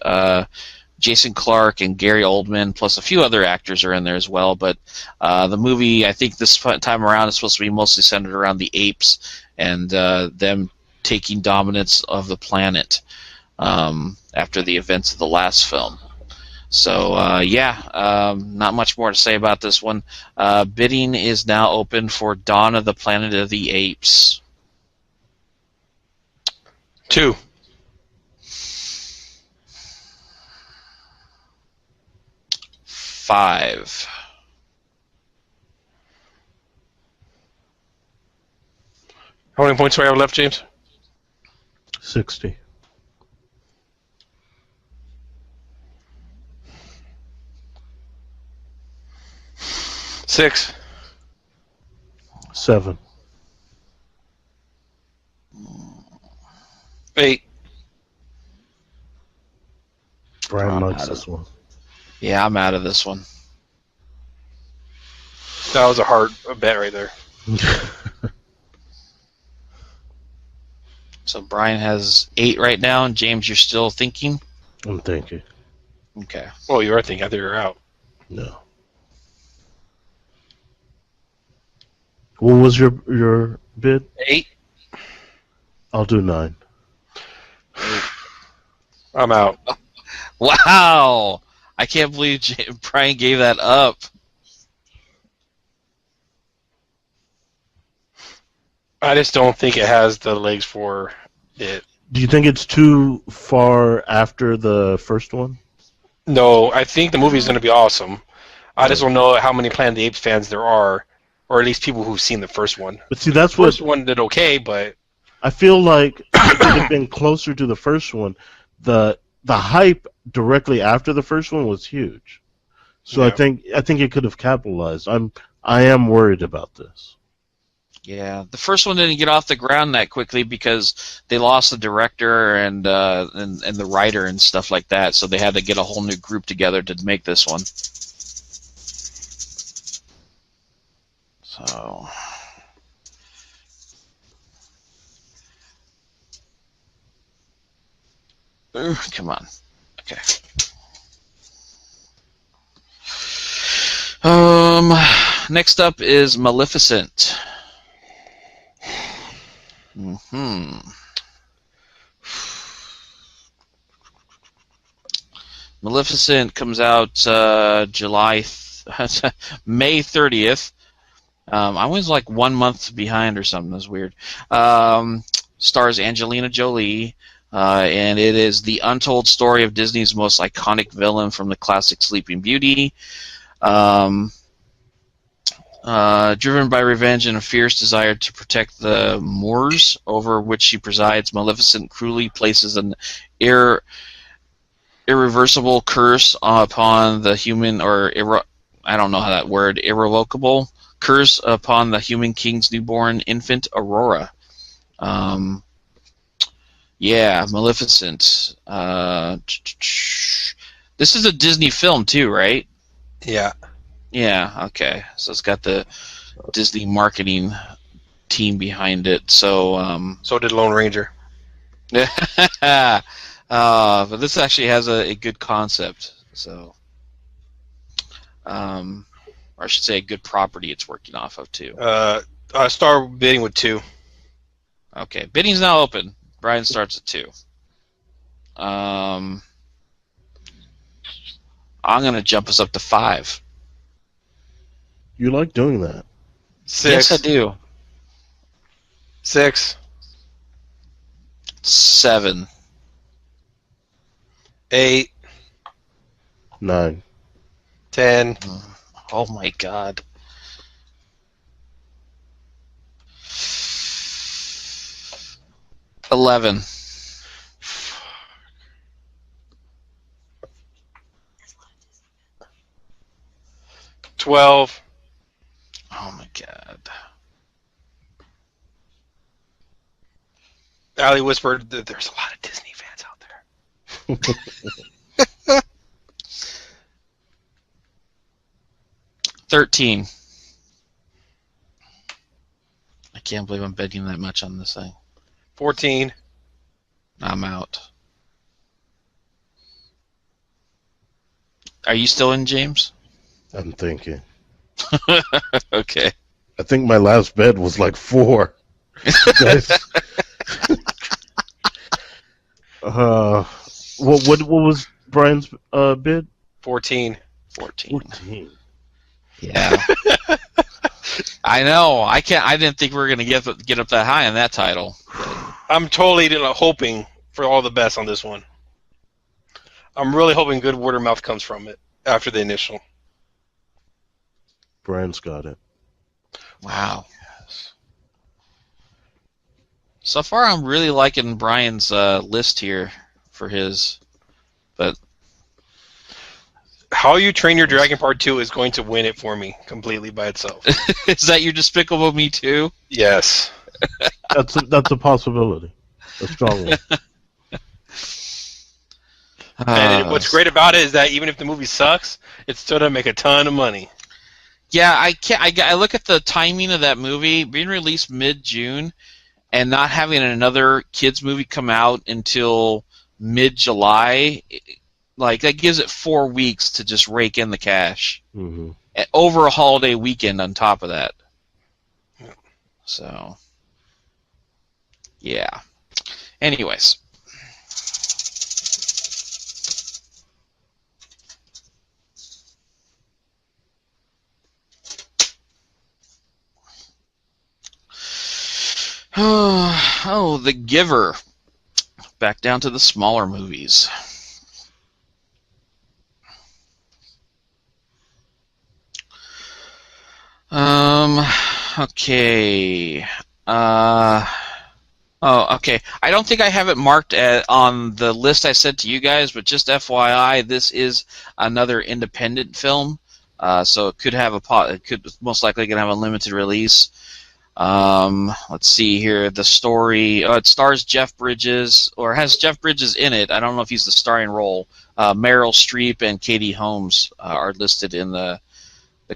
Jason Clarke and Gary Oldman, plus a few other actors are in there as well. But the movie, I think this time around, is supposed to be mostly centered around the apes and them taking dominance of the planet after the events of the last film. So, not much more to say about this one. Bidding is now open for Dawn of the Planet of the Apes. 2. 5. How many points do I have left, James? 60. 6. 7. 8. Brian I'm likes out this of. one. Yeah, I'm out of this one. That was a hard bet right there. So Brian has 8 right now, and James, you're still thinking. I'm thinking. Okay. Well, you are thinking. I think you're out. No. What was your bid? 8. I'll do 9. I'm out. Wow! I can't believe Brian gave that up. I just don't think it has the legs for it. Do you think it's too far after the first one? No, I think the movie is going to be awesome. I just don't know how many Planet of the Apes fans there are, or at least people who've seen the first one. But see, that's The first what one did okay, but I feel like if it had been closer to the first one, the hype directly after the first one was huge. So Yeah. I think it could have capitalized. I am worried about this. Yeah, the first one didn't get off the ground that quickly because they lost the director and the writer and stuff like that. So they had to get a whole new group together to make this one. So, ooh, come on. Okay. Next up is Maleficent. Maleficent comes out May 30th. I was like 1 month behind or something. That's weird. Stars Angelina Jolie, and it is the untold story of Disney's most iconic villain from the classic Sleeping Beauty. Driven by revenge and a fierce desire to protect the moors over which she presides, Maleficent cruelly places an irreversible curse upon the human, I don't know how that word, irrevocable curse upon the human king's newborn infant, Aurora. Yeah, Maleficent. This is a Disney film too, right? yeah. Yeah, okay. So it's got the Disney marketing team behind it. So, So did Lone Ranger. but this actually has a good concept. So, or I should say, a good property it's working off of too. Star bidding with 2. Okay, bidding's now open. Brian starts at 2. I'm gonna jump us up to 5. You like doing that? 6. Yes, I do. 6. 7. 8. 9. 10. Oh my God. 11. 12. Oh my God. Allie whispered that there's a lot of Disney fans out there. 13. I can't believe I'm betting that much on this thing. 14. I'm out. Are you still in, James? I'm thinking. Okay. I think my last bed was like 4. Guys. What was Brian's bid? 14. 14. 14. Yeah. I know. I didn't think we were gonna get up that high on that title. I'm totally hoping for all the best on this one. I'm really hoping good word of mouth comes from it after the initial. Brian's got it. Wow. So far, I'm really liking Brian's list here for his. But How You Train Your Dragon Part 2 is going to win it for me completely by itself. is that your Despicable Me too? Yes. That's a possibility. A strong one. And what's great about it is that even if the movie sucks, it's still going to make a ton of money. Yeah, I can't. I look at the timing of that movie being released mid-June, and not having another kids movie come out until mid-July. Like that gives it 4 weeks to just rake in the cash over a holiday weekend. On top of that, so yeah. Anyways. Oh, The Giver. Back down to the smaller movies. Okay. Okay. I don't think I have it marked on the list I sent to you guys, but just FYI, this is another independent film, so it could have it could most likely gonna have a limited release. Let's see here. The story. It stars Jeff Bridges, or has Jeff Bridges in it. I don't know if he's the starring role. Meryl Streep and Katie Holmes are listed in the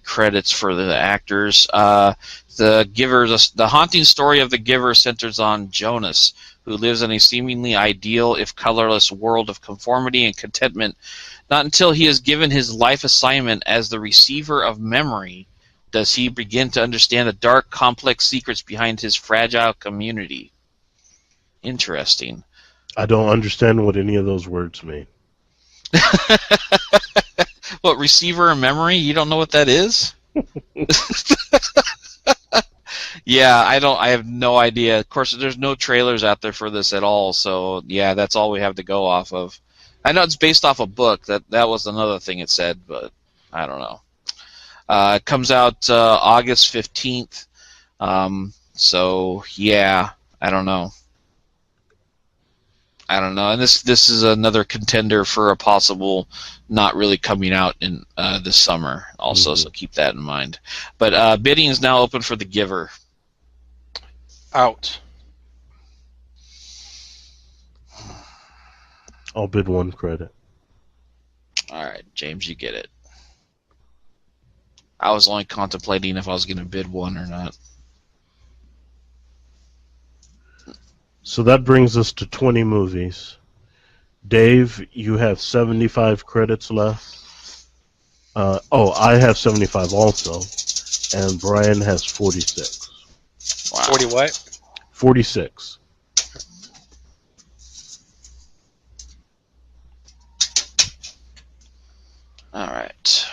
credits for the actors. The Giver. The haunting story of The Giver centers on Jonas, who lives in a seemingly ideal, if colorless, world of conformity and contentment. Not until he is given his life assignment as the receiver of memory does he begin to understand the dark, complex secrets behind his fragile community. Interesting. I don't understand what any of those words mean. What, receiver of memory? You don't know what that is? Yeah, I have no idea. Of course, there's no trailers out there for this at all, so yeah, that's all we have to go off of. I know it's based off a book. That was another thing it said, but I don't know. It comes out August 15th. So yeah, I don't know. And this is another contender for a possible not really coming out in this summer also, so keep that in mind. But bidding is now open for The Giver. Out. I'll bid 1 credit. All right, James, you get it. I was only contemplating if I was going to bid 1 or not. So that brings us to 20 movies. Dave, you have 75 credits left. I have 75 also. And Brian has 46. Wow. 40 what? 46. All right.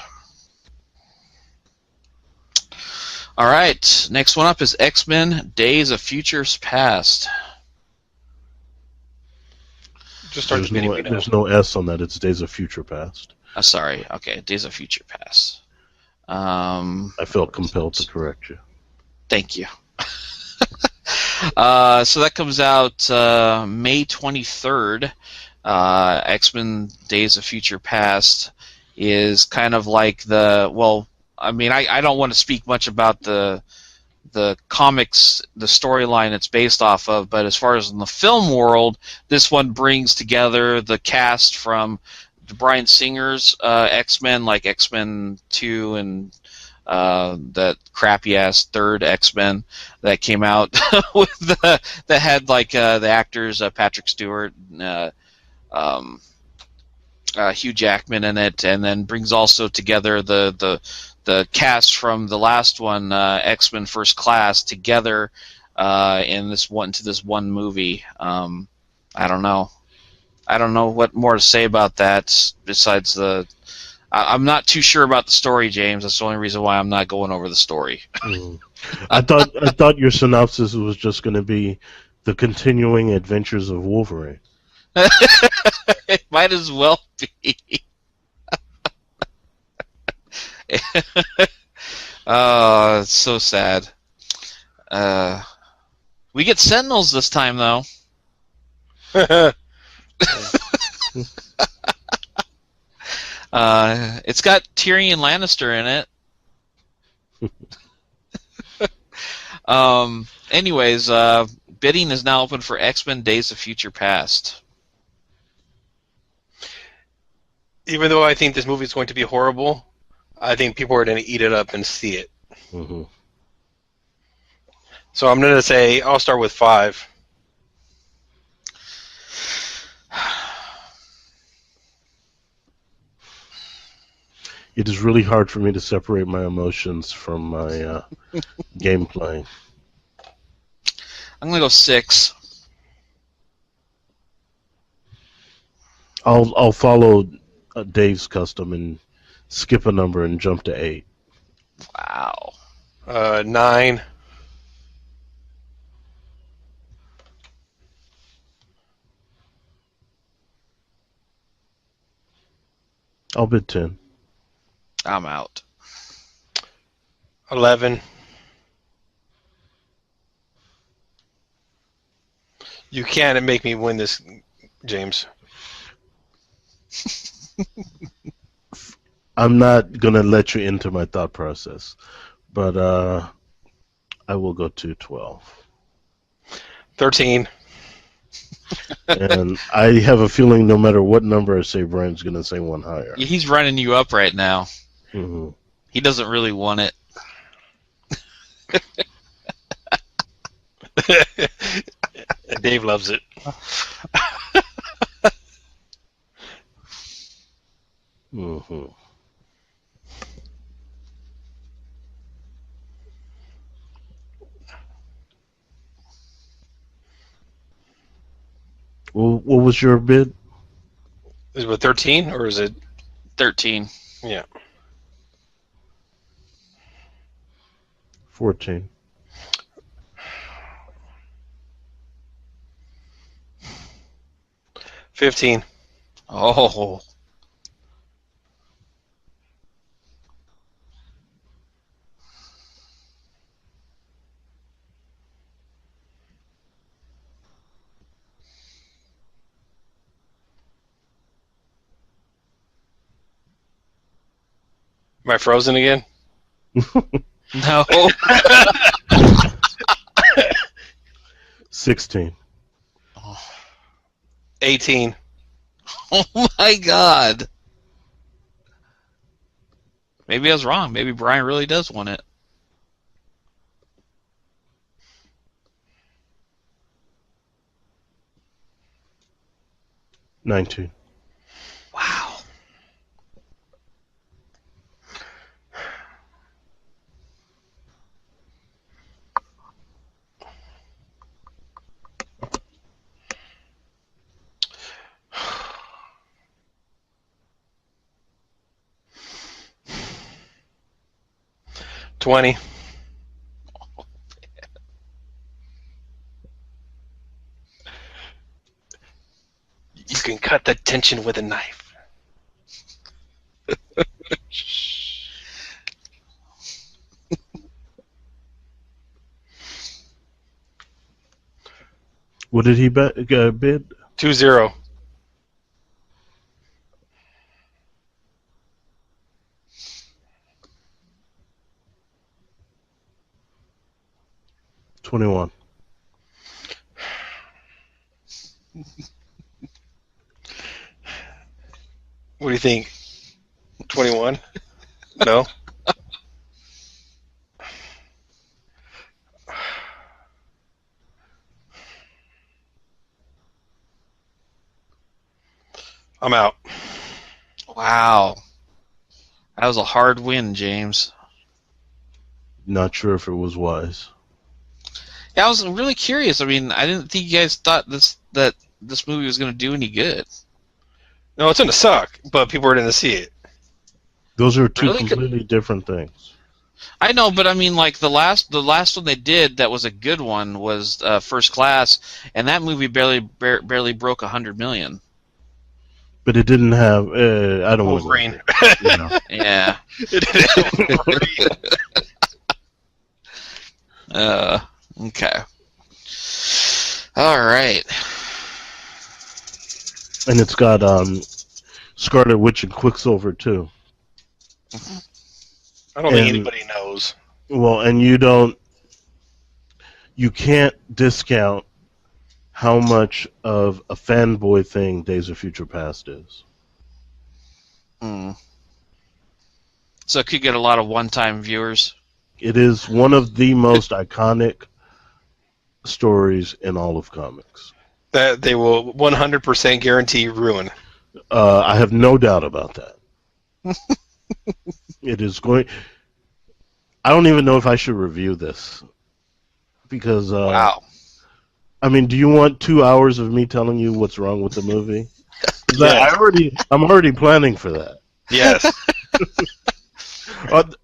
All right. Next one up is X-Men: Days of Futures Past. Just start the bidding. There's no S on that. It's Days of Future Past. Sorry. Okay, Days of Future Past. I felt compelled to correct you. Thank you. So that comes out May 23rd. X-Men: Days of Future Past is kind of like I don't want to speak much about the comics, the storyline it's based off of, but as far as in the film world, this one brings together the cast from Bryan Singer's X-Men, like X-Men 2 and that crappy ass third X-Men that came out with that had like the actors Patrick Stewart, Hugh Jackman in it, and then brings also together the cast from the last one, X-Men First Class, together in this one movie. I don't know what more to say about that besides I'm not too sure about the story, James. That's the only reason why I'm not going over the story. I thought your synopsis was just going to be the continuing adventures of Wolverine. It might as well be. Oh, it's so sad. We get Sentinels this time, though. It's got Tyrion Lannister in it. Anyways, bidding is now open for X-Men Days of Future Past. Even though I think this movie is going to be horrible, I think people are going to eat it up and see it. Mm-hmm. So I'm going to say I'll start with 5. It is really hard for me to separate my emotions from my gameplay. I'm gonna go 6. I'll follow Dave's custom and skip a number and jump to 8. Wow. 9. I'll bid 10. I'm out. 11. You can't make me win this, James. I'm not gonna let you into my thought process, but I will go to 12. 13. And I have a feeling no matter what number I say, Brian's gonna say one higher. He's running you up right now. Mm-hmm. He doesn't really want it. Dave loves it. Mm-hmm. Well, what was your bid? Is it 13 or is it? 13. Yeah. 14. 15. Oh. Am I frozen again? No. 16. 18. Oh my God. Maybe I was wrong. Maybe Brian really does want it. 19. Wow. $20. You can cut the tension with a knife. What did he bid? 2-0. $21. What do you think? 21? No? I'm out. Wow. That was a hard win, James. Not sure if it was wise. Yeah, I was really curious. I mean, I didn't think you guys thought that this movie was going to do any good. No, it's going to suck, but people are going to see it. Those are two Really? completely different things. I know, but I mean, like the last one they did that was a good one was First Class, and that movie barely broke 100 million. But it didn't have. I don't want Wolverine. to. You know. Yeah. It didn't have Wolverine. Okay. All right. And it's got Scarlet Witch and Quicksilver too. I don't think And anybody knows. well, and you can't discount how much of a fanboy thing Days of Future Past is. Hmm. So it could get a lot of one-time viewers. It is one of the most iconic stories in all of comics. That they will 100% guarantee ruin. I have no doubt about that. It is going. I don't even know if I should review this because Wow. I mean, do you want 2 hours of me telling you what's wrong with the movie? 'Cause Yes. I'm already planning for that. Yes.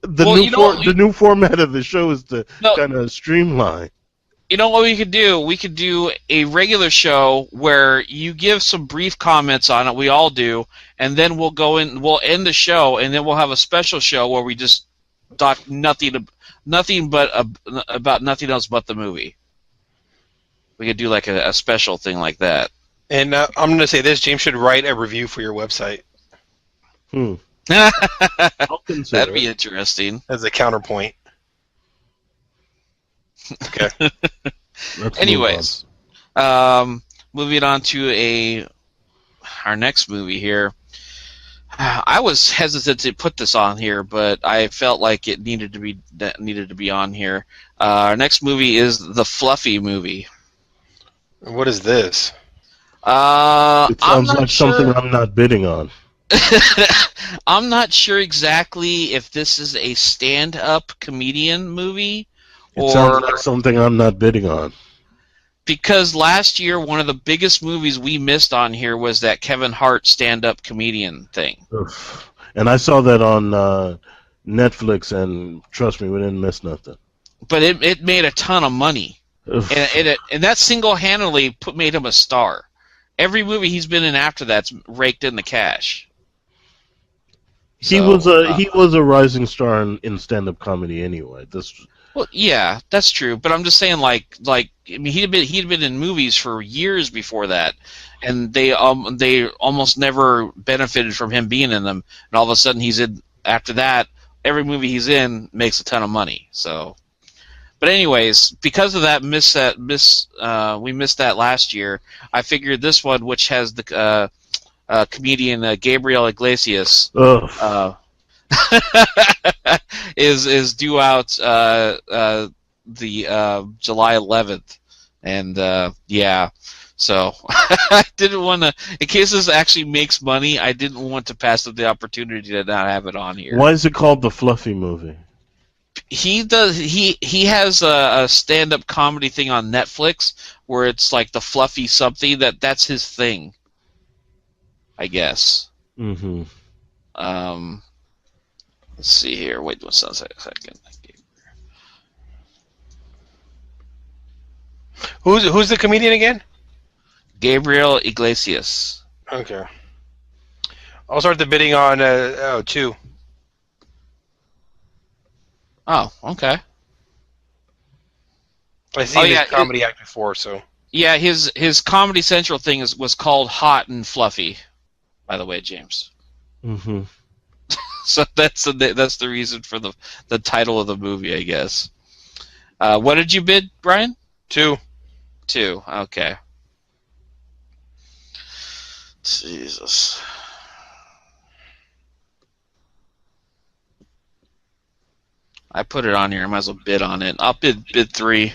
The new format of the show is to No. kind of streamline. You know what we could do? We could do a regular show where you give some brief comments on it. We all do, and then we'll go in. We'll end the show, and then we'll have a special show where we just talk nothing but about nothing else but the movie. We could do like a special thing like that. And I'm going to say this: James should write a review for your website I'll consider That'd be it. interesting. as a counterpoint. Okay. Let's move Anyways, moving on to our next movie here. I was hesitant to put this on here, but I felt like it needed to be on here. Our next movie is the Fluffy movie. What is this? on. It I'm sounds not like sure. something I'm not bidding on. I'm not sure exactly if this is a stand-up comedian movie It sounds or like something I'm not bidding on. because last year one of the biggest movies we missed on here was that Kevin Hart stand-up comedian thing. Oof. And I saw that on Netflix, and trust me, we didn't miss nothing. But it made a ton of money. Oof. And that single-handedly made him a star. Every movie he's been in after that's raked in the cash. He So, was a rising star in stand-up comedy anyway. Well, yeah, that's true. But I'm just saying, like I mean, he'd been in movies for years before that, and they almost never benefited from him being in them. And all of a sudden, he's in after that. Every movie he's in makes a ton of money. So, but anyways, because of that we missed that last year. I figured this one, which has the comedian Gabriel Iglesias, Ugh. is due out the July 11th, and yeah, so I didn't want to. In case this actually makes money, I didn't want to pass up the opportunity to not have it on here. Why is it called the Fluffy movie? He does. He has a stand-up comedy thing on Netflix where it's like the fluffy something that's his thing, I guess. Mm-hmm. Let's see here. Wait one second. Who's the comedian again? Gabriel Iglesias. Okay. I'll start the bidding on 2. Oh, okay. I seen yeah, this comedy act before, so. Yeah, his Comedy Central thing was called Hot and Fluffy, by the way, James. Mm-hmm. So that's the reason for the title of the movie, I guess. What did you bid, Brian? 2. 2. Okay. Jesus. I put it on here. I might as well bid on it. I'll bid 3.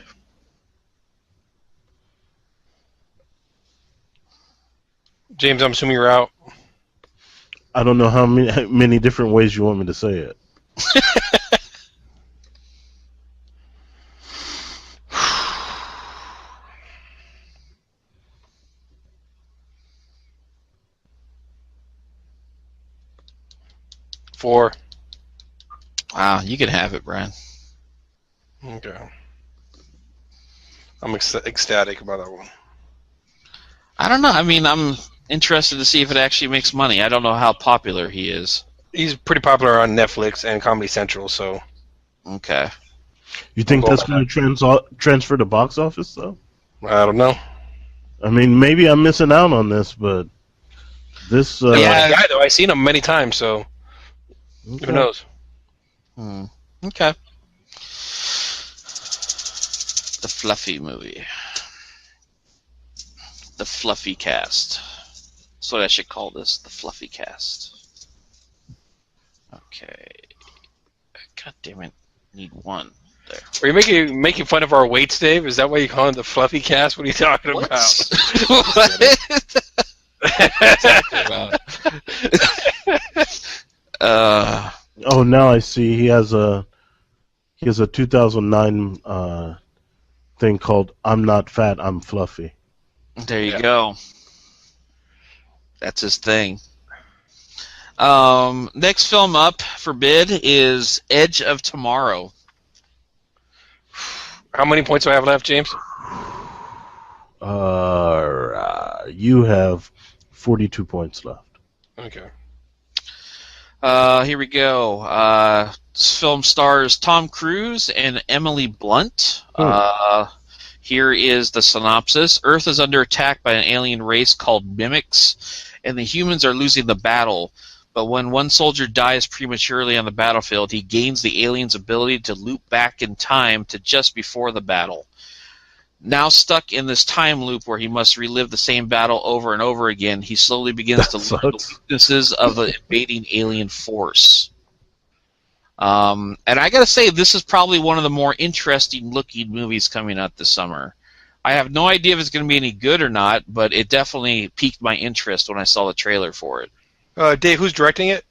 James, I'm assuming you're out. I don't know how many different ways you want me to say it. Four. Wow, you can have it, Brian. Okay. I'm ecstatic about that one. I don't know. I mean, I'm interested to see if it actually makes money. I don't know how popular he is. He's pretty popular on Netflix and Comedy Central, so. Okay. You think I'll go that's with going to transfer to box office though? I don't know. I mean, maybe I'm missing out on this, but this. Yeah, guy though. I've seen him many times, so who Okay. knows? Okay. The Fluffy movie. The Fluffy Cast. That's what I should call this. The Fluffy Cast. Okay. God damn it. Need one. There. Are you making fun of our weights, Dave? Is that why you call him the fluffy cast? What are you talking What? Oh, now I see. He has a 2009 thing called "I'm Not Fat, I'm Fluffy." There you go. That's his thing. Next film up for bid is Edge of Tomorrow. How many points do I have left, James? You have 42 points left. Okay. Here we go. This film stars Tom Cruise and Emily Blunt. Here is the synopsis. Earth is under attack by an alien race called Mimics, and the humans are losing the battle. But when one soldier dies prematurely on the battlefield, he gains the alien's ability to loop back in time to just before the battle. Now stuck in this time loop where he must relive the same battle over and over again, he slowly begins to learn the weaknesses of the invading alien force. And I gotta say, this is probably one of the more interesting looking movies coming out this summer. I have no idea if it's going to be any good or not, but it definitely piqued my interest when I saw the trailer for it. Dave, who's directing it?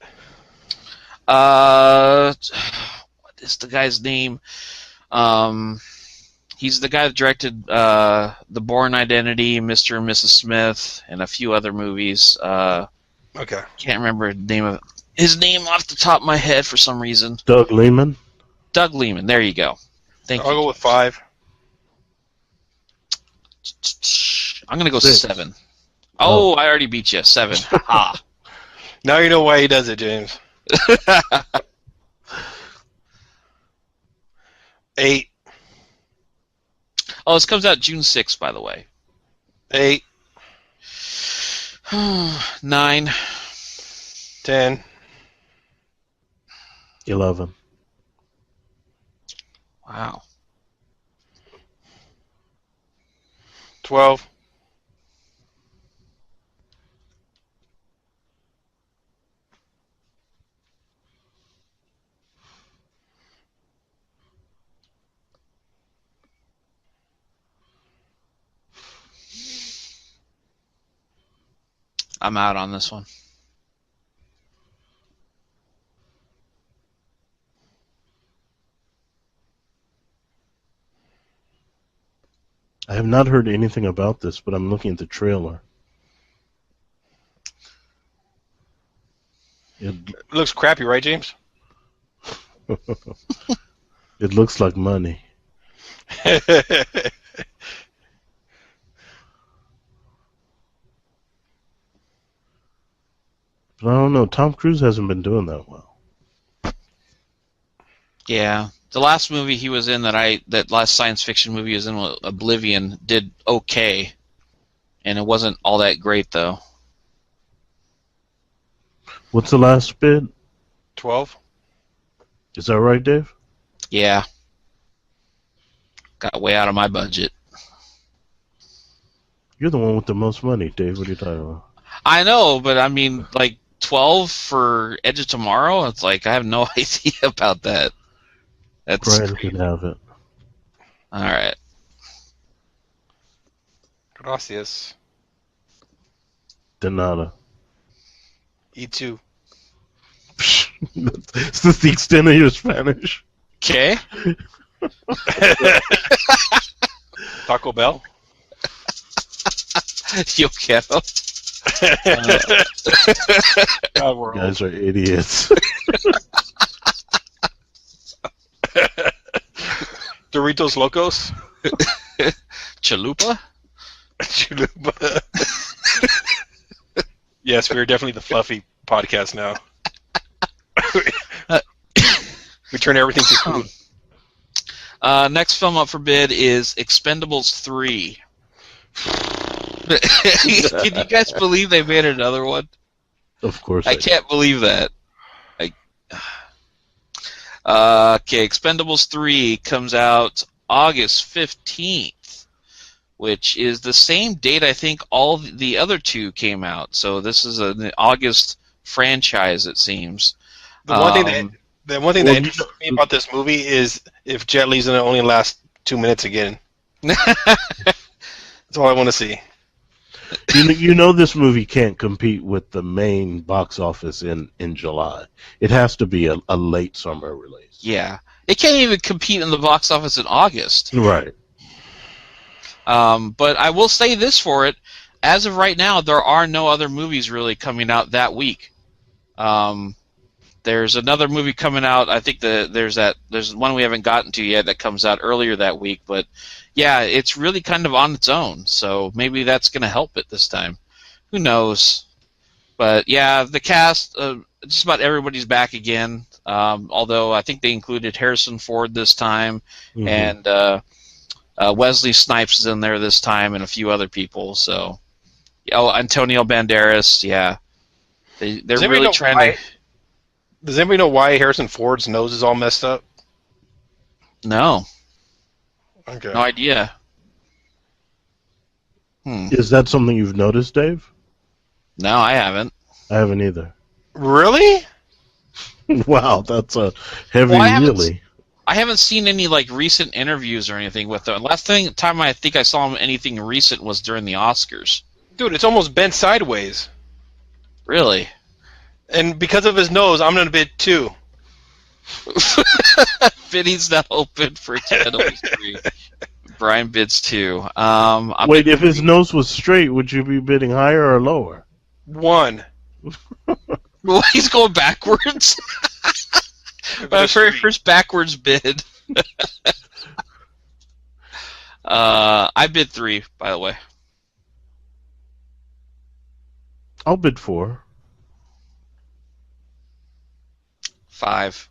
What is the guy's name? He's the guy that directed The Bourne Identity, Mr. and Mrs. Smith, and a few other movies. Okay. Can't remember his name off the top of my head for some reason. Doug Liman. Doug Liman. There you go. Thank I'll you. go with 5. I'm gonna go 6. 7. Oh, I already beat you. 7. Ha. Now you know why he does it, James. 8. Oh, this comes out June 6th, by the way. 8. 9. 10. 11. Wow. 12. I'm out on this one. I have not heard anything about this, but I'm looking at the trailer. It Looks crappy, right, James? it looks like money. But I don't know. Tom Cruise hasn't been doing that well. Yeah. The last movie he was in that last science fiction movie he was in, Oblivion, did okay. And it wasn't all that great, though. What's the last bid? 12. Is that right, Dave? Yeah. Got way out of my budget. You're the one with the most money, Dave. What are you talking about? I know, but I mean, like, 12 for Edge of Tomorrow? It's like, I have no idea about that. That's Brian can have it. Alright. Gracias. De nada. E2. Is this the extent of your Spanish? Okay. Taco Bell. Yo quiero. God, we're You guys are idiots. Doritos Locos. Chalupa? Chalupa. Yes, we are definitely the fluffy podcast now. We turn everything to food. Next film up for bid is Expendables 3. Can you guys believe they made another one? Of course I can't believe that. I, okay, Expendables 3 comes out August 15th, which is the same date I think all the other two came out. So this is an August franchise, it seems. The one thing that Well, interests me about this movie is if Jet Li's gonna only last 2 minutes again. That's all I want to see. you know this movie can't compete with the main box office in July. It has to be a late summer release. Yeah. It can't even compete in the box office in August. Right. But I will say this for it. As of right now, there are no other movies really coming out that week. There's another movie coming out. I think there's one we haven't gotten to yet that comes out earlier that week. But yeah, it's really kind of on its own. So maybe that's going to help it this time. Who knows? But yeah, the cast, just about everybody's back again. Although I think they included Harrison Ford this time, and Wesley Snipes is in there this time, and a few other people. So, Antonio Banderas, yeah, they're really trying to. Does anybody know why Harrison Ford's nose is all messed up? No. Okay. No idea. Is that something you've noticed, Dave? No, I haven't. I haven't either. Really? Wow, that's a heavy really. I haven't seen any recent interviews or anything with them. Last time I think I saw him anything recent was during the Oscars. Dude, it's almost bent sideways. Really? And because of his nose, I'm gonna bid 2. Bidding's not open for Expendables 3. Brian bids 2. Wait, if his nose was straight, would you be bidding higher or lower? 1. Well, he's going backwards. My first backwards bid. I bid 3, by the way. I'll bid 4. 5.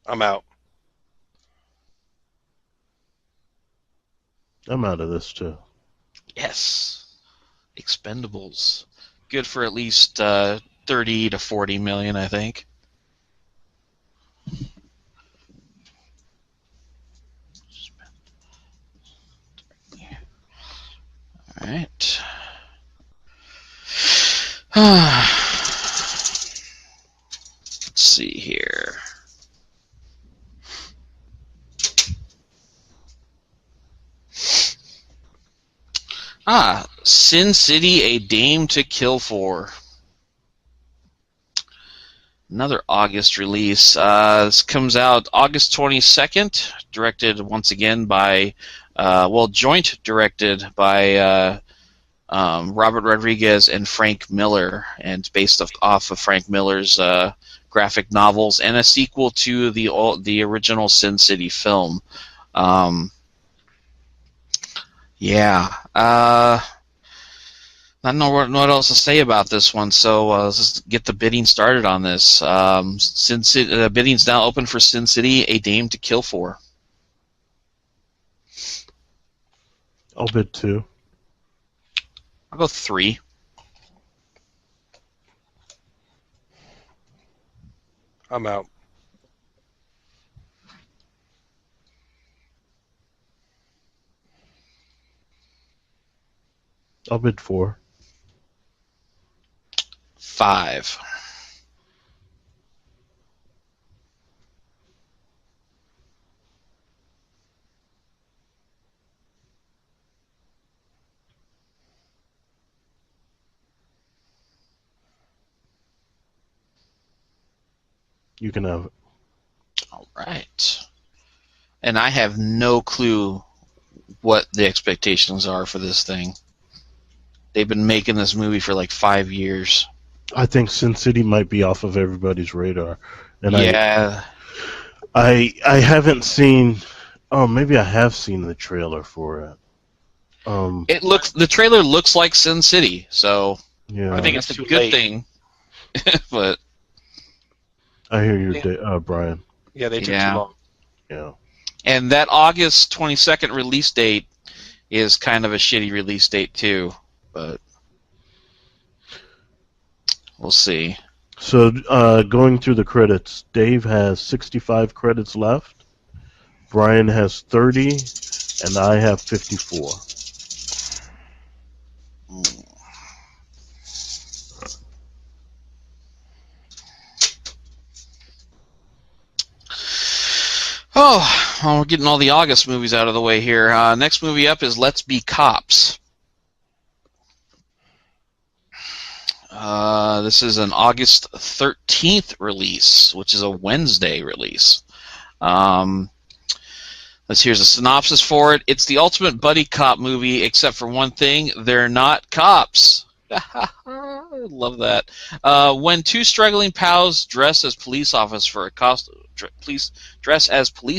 I'm out. I'm out of this too. Yes. Expendables. Good for at least 30 to 40 million, I think. All right. Let's see here. Sin City, A Dame to Kill For. Another August release. This comes out August 22nd, directed once again by, joint directed by Robert Rodriguez and Frank Miller, and based off of Frank Miller's graphic novels, and a sequel to the original Sin City film. I don't know what else to say about this one, so let's just get the bidding started on this. Sin City, bidding's now open for Sin City, A Dame to Kill For. I'll bid 2. I'll go 3. I'm out. I'll bid 4. 5. You can have it. All right. And I have no clue what the expectations are for this thing. They've been making this movie for 5 years. I think Sin City might be off of everybody's radar. And yeah. I haven't seen. Oh, maybe I have seen the trailer for it. The trailer looks like Sin City, so yeah. I think it's a good thing. But I hear you, Brian. Yeah, they took too Yeah. long. Yeah. And that August 22nd release date is kind of a shitty release date too, but we'll see. So, going through the credits, Dave has 65 credits left. Brian has 30, and I have 54. Oh, well, we're getting all the August movies out of the way here. Next movie up is Let's Be Cops. This is an August 13th release, which is a Wednesday release. Here's a synopsis for it. It's the ultimate buddy cop movie, except for one thing: they're not cops. I love that. When two struggling pals dress as police officers for a police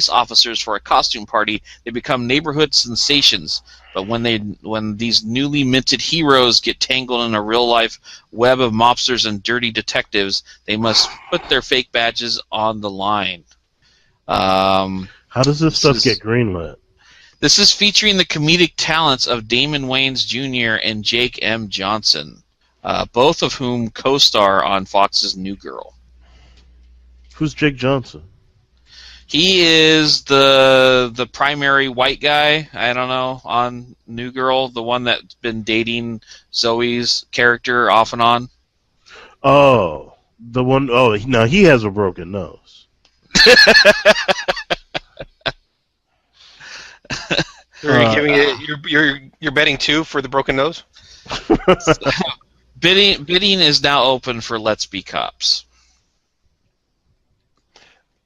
officers for a costume party, they become neighborhood sensations. But when these newly minted heroes get tangled in a real life web of mobsters and dirty detectives, they must put their fake badges on the line. How does this stuff get greenlit? This is featuring the comedic talents of Damon Wayans Jr. and Jake M. Johnson, both of whom co-star on Fox's New Girl. Who's Jake Johnson? He is the primary white guy, I don't know, on New Girl, the one that's been dating Zoe's character off and on. Oh, the one. Oh, now he has a broken nose. You're giving it. You're betting 2 for the broken nose. Bidding is now open for Let's Be Cops.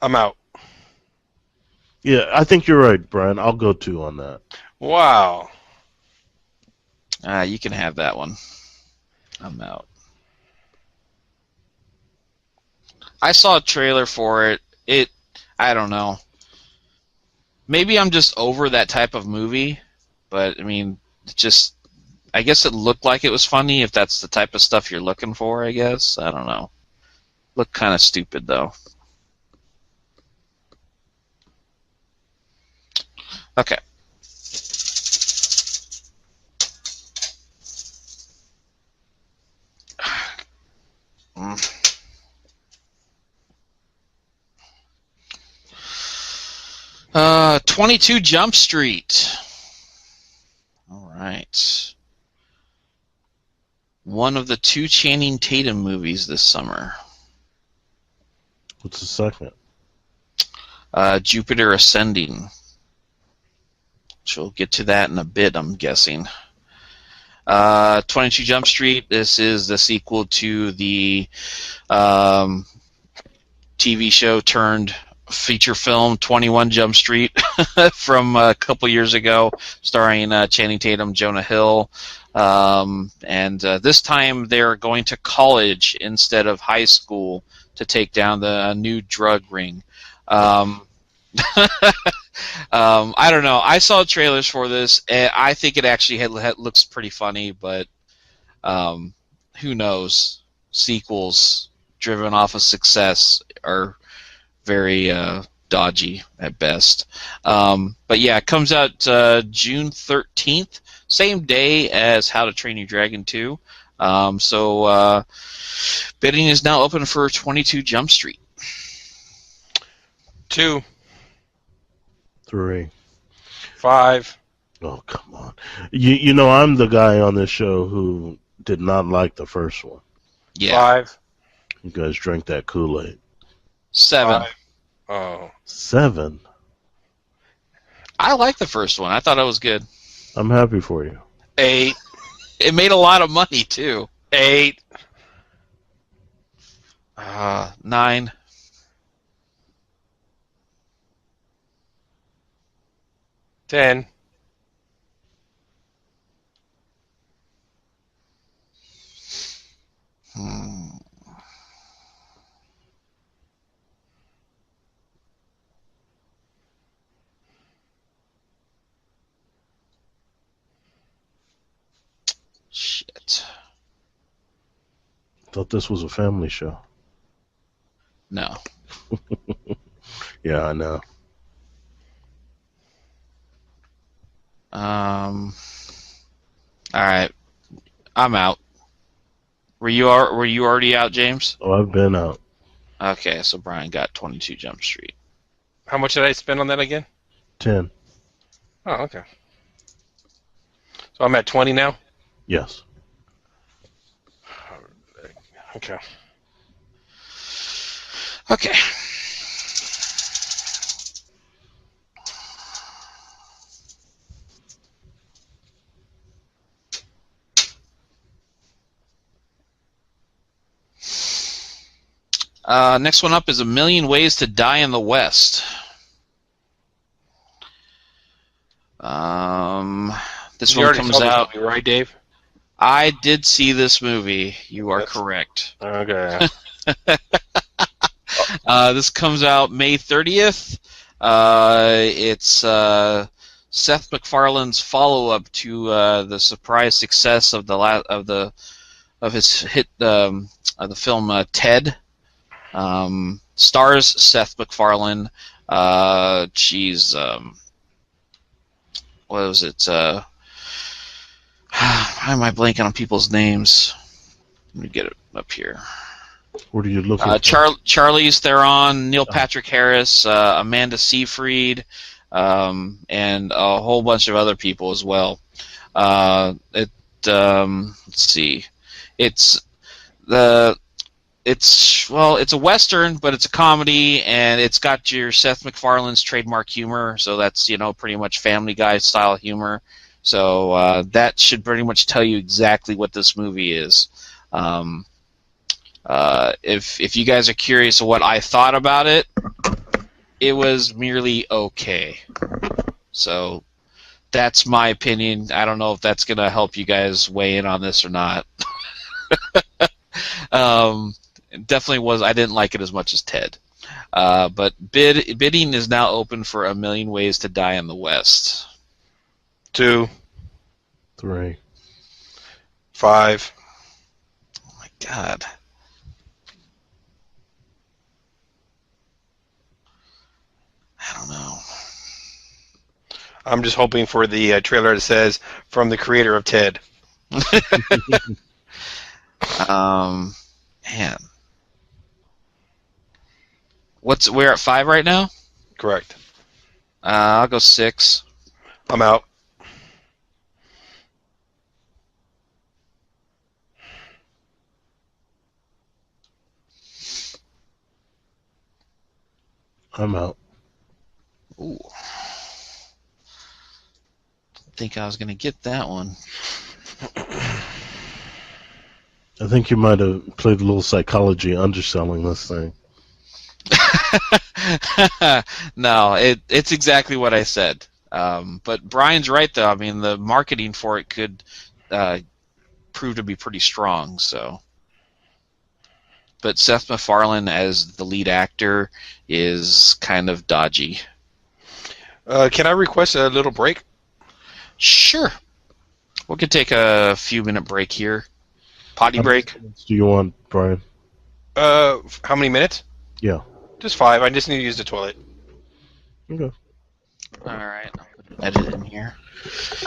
I'm out. Yeah, I think you're right, Brian. I'll go 2 on that. Wow. You can have that one. I'm out. I saw a trailer for it. I don't know. Maybe I'm just over that type of movie, but I mean, I guess it looked like it was funny if that's the type of stuff you're looking for, I guess. I don't know. Looked kind of stupid, though. Okay. Mm. 22 Jump Street. All right. One of the 2 Channing Tatum movies this summer. What's the second? Jupiter Ascending. We'll get to that in a bit, I'm guessing. 22 Jump Street. This is the sequel to the TV show turned feature film 21 Jump Street from a couple years ago, starring Channing Tatum, Jonah Hill. And this time they're going to college instead of high school to take down the new drug ring. I don't know. I saw trailers for this, and I think it actually looks pretty funny, but who knows? Sequels driven off of success are very dodgy at best. But yeah, it comes out June 13th, same day as How to Train Your Dragon 2. So bidding is now open for 22 Jump Street. 2. 3. 5. Oh, come on. You know, I'm the guy on this show who did not like the first one. Yeah. 5. You guys drank that Kool-Aid. 7. 5. Oh. 7. I like the first one. I thought it was good. I'm happy for you. 8. It made a lot of money too. 8. 9. 10. Shit. Thought this was a family show. No. Yeah, I know. All right, I'm out. Were you already out, James? Oh, I've been out. Okay, so Brian got 22 Jump Street. How much did I spend on that again? 10. Oh, okay. So I'm at 20 now? Yes. Okay. Okay. Next one up is A Million Ways to Die in the West. This You one already comes saw this out. movie, right, Dave? I did see this movie. You are That's- correct. Okay. This comes out May 30th. It's Seth MacFarlane's follow-up to the surprise success of his hit the film Ted. Stars Seth MacFarlane. What was it? Why am I blanking on people's names? Let me get it up here. What are you looking for? Charlize Theron, Neil Patrick Harris, Amanda Seyfried, and a whole bunch of other people as well. Let's see. It's it's a western, but it's a comedy, and it's got your Seth MacFarlane's trademark humor. So that's pretty much Family Guy style humor. So that should pretty much tell you exactly what this movie is. If you guys are curious of what I thought about it, it was merely okay. So that's my opinion. I don't know if that's gonna help you guys weigh in on this or not. It definitely was. I didn't like it as much as Ted. But bidding is now open for A Million Ways to Die in the West. 2, 3. 5. Oh my God. I don't know. I'm just hoping for the trailer that says, from the creator of Ted. Man. We're at 5 right now? Correct. I'll go 6. I'm out. I'm out. Ooh. Didn't think I was gonna get that one. I think you might have played a little psychology underselling this thing. No, it's exactly what I said. But Brian's right, though. I mean, the marketing for it could prove to be pretty strong. So, but Seth MacFarlane as the lead actor is kind of dodgy. Can I request a little break? Sure, we could take a few-minute break here. Potty break. Do you want, Brian? How many minutes? Yeah. Just 5. I just need to use the toilet. Okay. All right, I'll put an edit in here.